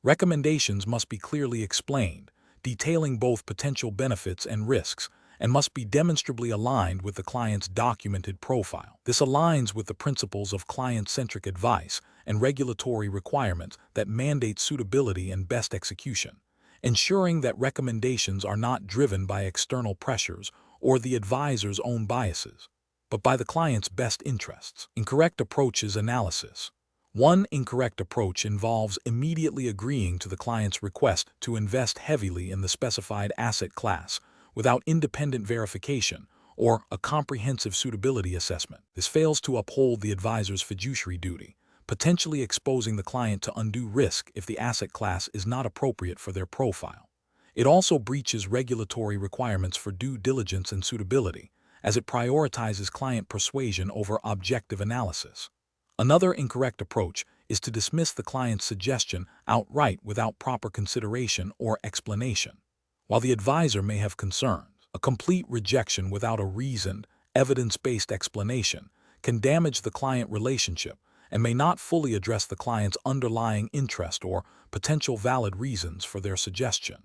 Recommendations must be clearly explained, detailing both potential benefits and risks, and must be demonstrably aligned with the client's documented profile. This aligns with the principles of client-centric advice and regulatory requirements that mandate suitability and best execution, ensuring that recommendations are not driven by external pressures or the advisor's own biases, but by the client's best interests. Incorrect approaches analysis. One incorrect approach involves immediately agreeing to the client's request to invest heavily in the specified asset class without independent verification or a comprehensive suitability assessment. This fails to uphold the advisor's fiduciary duty, potentially exposing the client to undue risk if the asset class is not appropriate for their profile. It also breaches regulatory requirements for due diligence and suitability, as it prioritizes client persuasion over objective analysis. Another incorrect approach is to dismiss the client's suggestion outright without proper consideration or explanation. While the advisor may have concerns, a complete rejection without a reasoned, evidence-based explanation can damage the client relationship and may not fully address the client's underlying interest or potential valid reasons for their suggestion.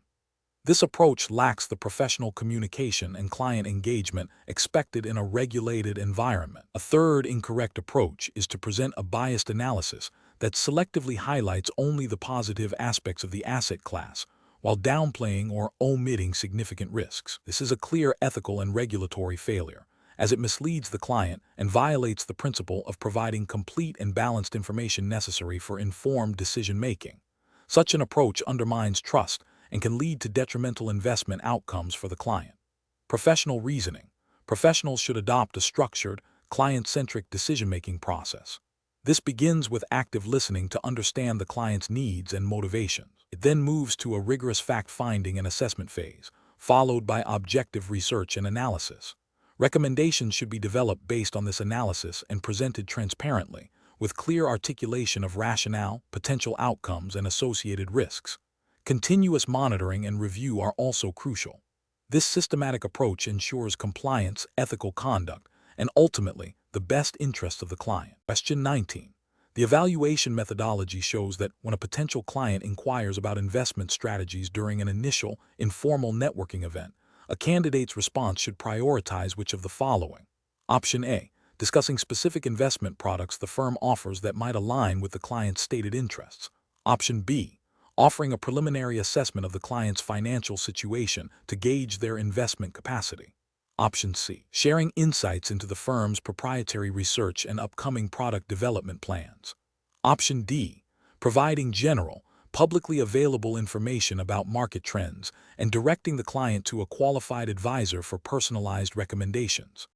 This approach lacks the professional communication and client engagement expected in a regulated environment. A third incorrect approach is to present a biased analysis that selectively highlights only the positive aspects of the asset class, while downplaying or omitting significant risks. This is a clear ethical and regulatory failure, as it misleads the client and violates the principle of providing complete and balanced information necessary for informed decision-making. Such an approach undermines trust and can lead to detrimental investment outcomes for the client. Professional reasoning. Professionals should adopt a structured, client-centric decision-making process. This begins with active listening to understand the client's needs and motivations. It then moves to a rigorous fact-finding and assessment phase, followed by objective research and analysis. Recommendations should be developed based on this analysis and presented transparently, with clear articulation of rationale, potential outcomes, and associated risks. Continuous monitoring and review are also crucial. This systematic approach ensures compliance, ethical conduct, and ultimately, the best interests of the client. Question 19. The evaluation methodology shows that when a potential client inquires about investment strategies during an initial, informal networking event, a candidate's response should prioritize which of the following. Option A. Discussing specific investment products the firm offers that might align with the client's stated interests. Option B. Offering a preliminary assessment of the client's financial situation to gauge their investment capacity. Option C. Sharing insights into the firm's proprietary research and upcoming product development plans. Option D. Providing general, publicly available information about market trends and directing the client to a qualified advisor for personalized recommendations.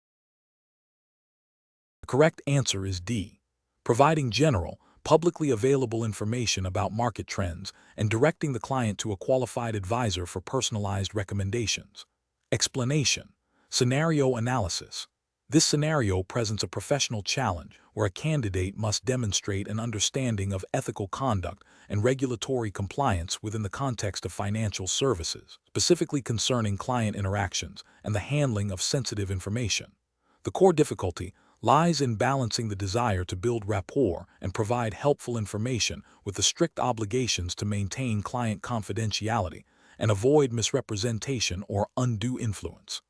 The correct answer is D. Providing general, publicly available information about market trends and directing the client to a qualified advisor for personalized recommendations. Explanation. Scenario analysis. This scenario presents a professional challenge where a candidate must demonstrate an understanding of ethical conduct and regulatory compliance within the context of financial services, specifically concerning client interactions and the handling of sensitive information. The core difficulty lies in balancing the desire to build rapport and provide helpful information with the strict obligations to maintain client confidentiality and avoid misrepresentation or undue influence.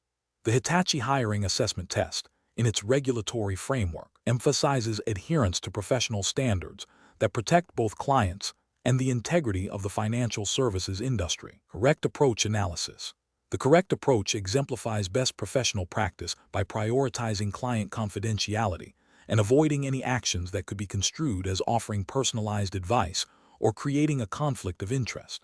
The Hitachi hiring assessment test, in its regulatory framework, emphasizes adherence to professional standards that protect both clients and the integrity of the financial services industry. Correct approach analysis. The correct approach exemplifies best professional practice by prioritizing client confidentiality and avoiding any actions that could be construed as offering personalized advice or creating a conflict of interest.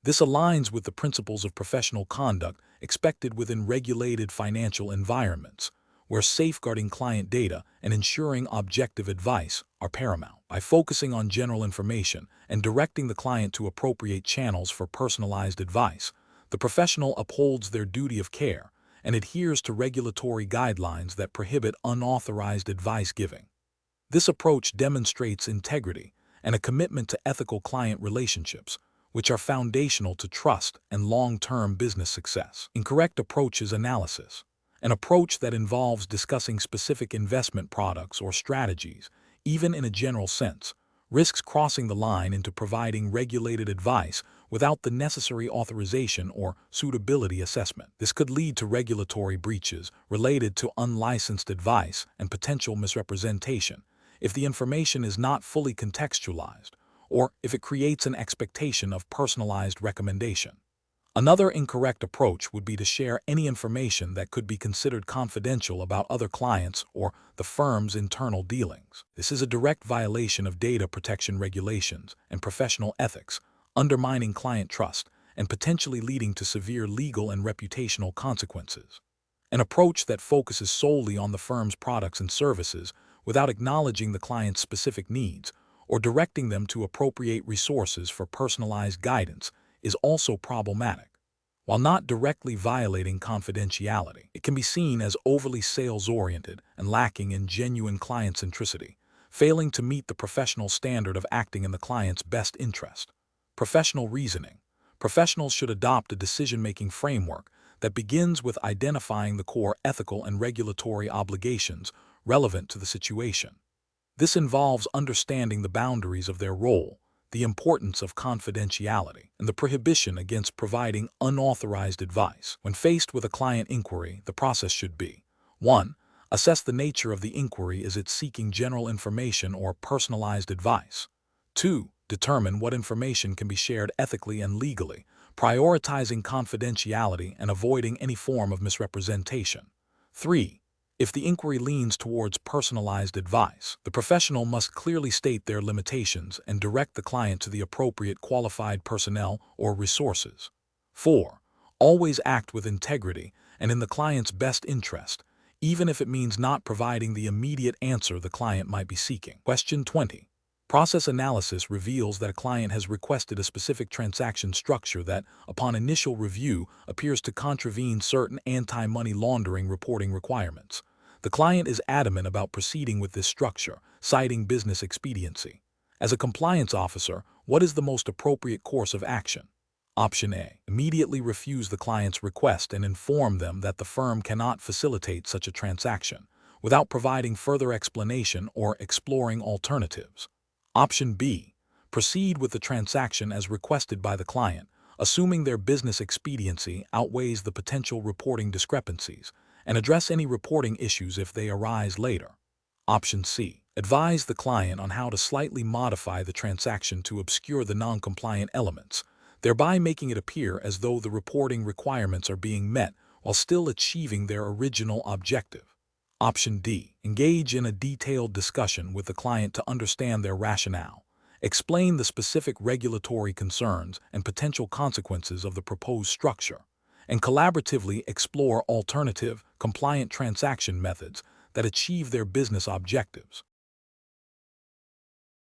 This aligns with the principles of professional conduct expected within regulated financial environments, where safeguarding client data and ensuring objective advice are paramount. By focusing on general information and directing the client to appropriate channels for personalized advice, the professional upholds their duty of care and adheres to regulatory guidelines that prohibit unauthorized advice giving. This approach demonstrates integrity and a commitment to ethical client relationships, which are foundational to trust and long-term business success. Incorrect approaches analysis, an approach that involves discussing specific investment products or strategies, even in a general sense, risks crossing the line into providing regulated advice without the necessary authorization or suitability assessment. This could lead to regulatory breaches related to unlicensed advice and potential misrepresentation if the information is not fully contextualized, or if it creates an expectation of personalized recommendation. Another incorrect approach would be to share any information that could be considered confidential about other clients or the firm's internal dealings. This is a direct violation of data protection regulations and professional ethics, undermining client trust and potentially leading to severe legal and reputational consequences. An approach that focuses solely on the firm's products and services without acknowledging the client's specific needs or directing them to appropriate resources for personalized guidance is also problematic. While not directly violating confidentiality, it can be seen as overly sales-oriented and lacking in genuine client centricity, failing to meet the professional standard of acting in the client's best interest. Professional reasoning. Professionals should adopt a decision-making framework that begins with identifying the core ethical and regulatory obligations relevant to the situation. This involves understanding the boundaries of their role, the importance of confidentiality, and the prohibition against providing unauthorized advice. When faced with a client inquiry, the process should be: 1. Assess the nature of the inquiry. Is it seeking general information or personalized advice? 2. Determine what information can be shared ethically and legally, prioritizing confidentiality and avoiding any form of misrepresentation. 3. If the inquiry leans towards personalized advice, the professional must clearly state their limitations and direct the client to the appropriate qualified personnel or resources. 4. Always act with integrity and in the client's best interest, even if it means not providing the immediate answer the client might be seeking. Question 20. Process analysis reveals that a client has requested a specific transaction structure that, upon initial review, appears to contravene certain anti-money laundering reporting requirements. The client is adamant about proceeding with this structure, citing business expediency. As a compliance officer, what is the most appropriate course of action? Option A. Immediately refuse the client's request and inform them that the firm cannot facilitate such a transaction, without providing further explanation or exploring alternatives. Option B. Proceed with the transaction as requested by the client, assuming their business expediency outweighs the potential reporting discrepancies, and address any reporting issues if they arise later. Option C. Advise the client on how to slightly modify the transaction to obscure the non-compliant elements, thereby making it appear as though the reporting requirements are being met while still achieving their original objective. Option D. Engage in a detailed discussion with the client to understand their rationale. Explain the specific regulatory concerns and potential consequences of the proposed structure, and collaboratively explore alternative, compliant transaction methods that achieve their business objectives.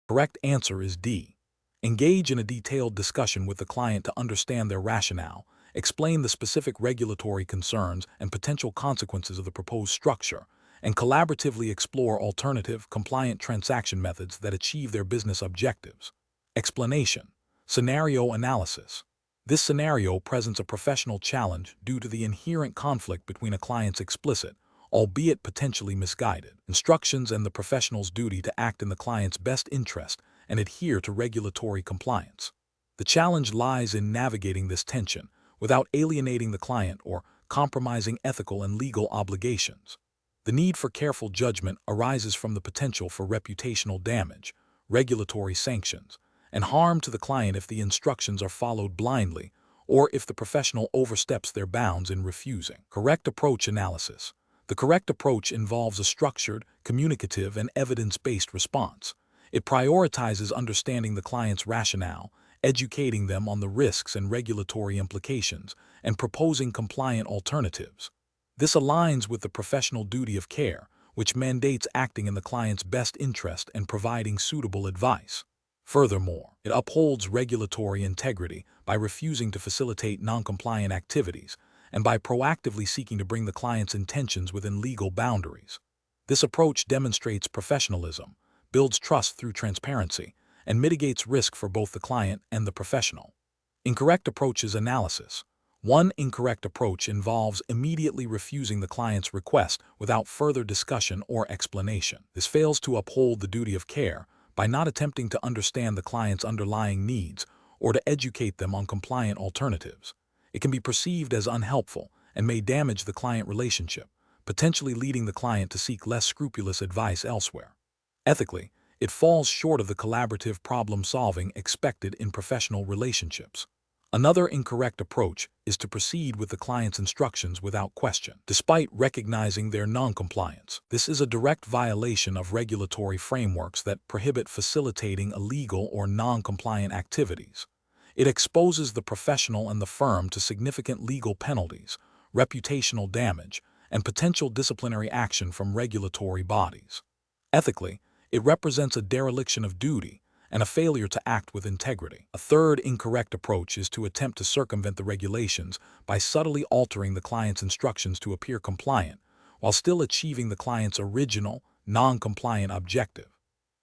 Correct answer is D. Engage in a detailed discussion with the client to understand their rationale, explain the specific regulatory concerns and potential consequences of the proposed structure, and collaboratively explore alternative, compliant transaction methods that achieve their business objectives. Explanation. Scenario analysis. This scenario presents a professional challenge due to the inherent conflict between a client's explicit, albeit potentially misguided, instructions and the professional's duty to act in the client's best interest and adhere to regulatory compliance. The challenge lies in navigating this tension without alienating the client or compromising ethical and legal obligations. The need for careful judgment arises from the potential for reputational damage, regulatory sanctions, and harm to the client if the instructions are followed blindly or if the professional oversteps their bounds in refusing. Correct approach analysis. The correct approach involves a structured, communicative, and evidence-based response. It prioritizes understanding the client's rationale, educating them on the risks and regulatory implications, and proposing compliant alternatives. This aligns with the professional duty of care, which mandates acting in the client's best interest and providing suitable advice. Furthermore, it upholds regulatory integrity by refusing to facilitate non-compliant activities and by proactively seeking to bring the client's intentions within legal boundaries. This approach demonstrates professionalism, builds trust through transparency, and mitigates risk for both the client and the professional. Incorrect approaches analysis. One incorrect approach involves immediately refusing the client's request without further discussion or explanation. This fails to uphold the duty of care by not attempting to understand the client's underlying needs or to educate them on compliant alternatives. It can be perceived as unhelpful and may damage the client relationship, potentially leading the client to seek less scrupulous advice elsewhere. Ethically, it falls short of the collaborative problem-solving expected in professional relationships. Another incorrect approach is to proceed with the client's instructions without question, despite recognizing their non-compliance. This is a direct violation of regulatory frameworks that prohibit facilitating illegal or non-compliant activities. It exposes the professional and the firm to significant legal penalties, reputational damage, and potential disciplinary action from regulatory bodies. Ethically, it represents a dereliction of duty and a failure to act with integrity. A third incorrect approach is to attempt to circumvent the regulations by subtly altering the client's instructions to appear compliant, while still achieving the client's original, non-compliant objective.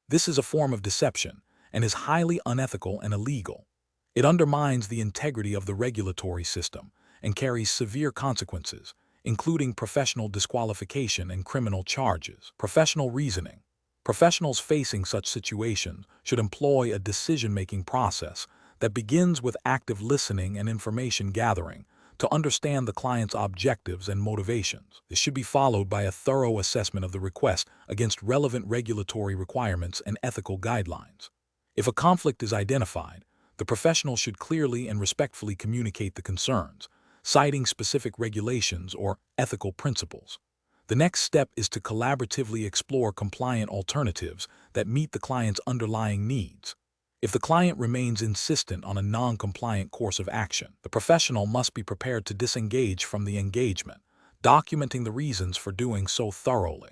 This is a form of deception and is highly unethical and illegal. It undermines the integrity of the regulatory system and carries severe consequences, including professional disqualification and criminal charges. Professional reasoning. Professionals facing such situations should employ a decision-making process that begins with active listening and information gathering to understand the client's objectives and motivations. This should be followed by a thorough assessment of the request against relevant regulatory requirements and ethical guidelines. If a conflict is identified, the professional should clearly and respectfully communicate the concerns, citing specific regulations or ethical principles. The next step is to collaboratively explore compliant alternatives that meet the client's underlying needs. If the client remains insistent on a non-compliant course of action, the professional must be prepared to disengage from the engagement, documenting the reasons for doing so thoroughly.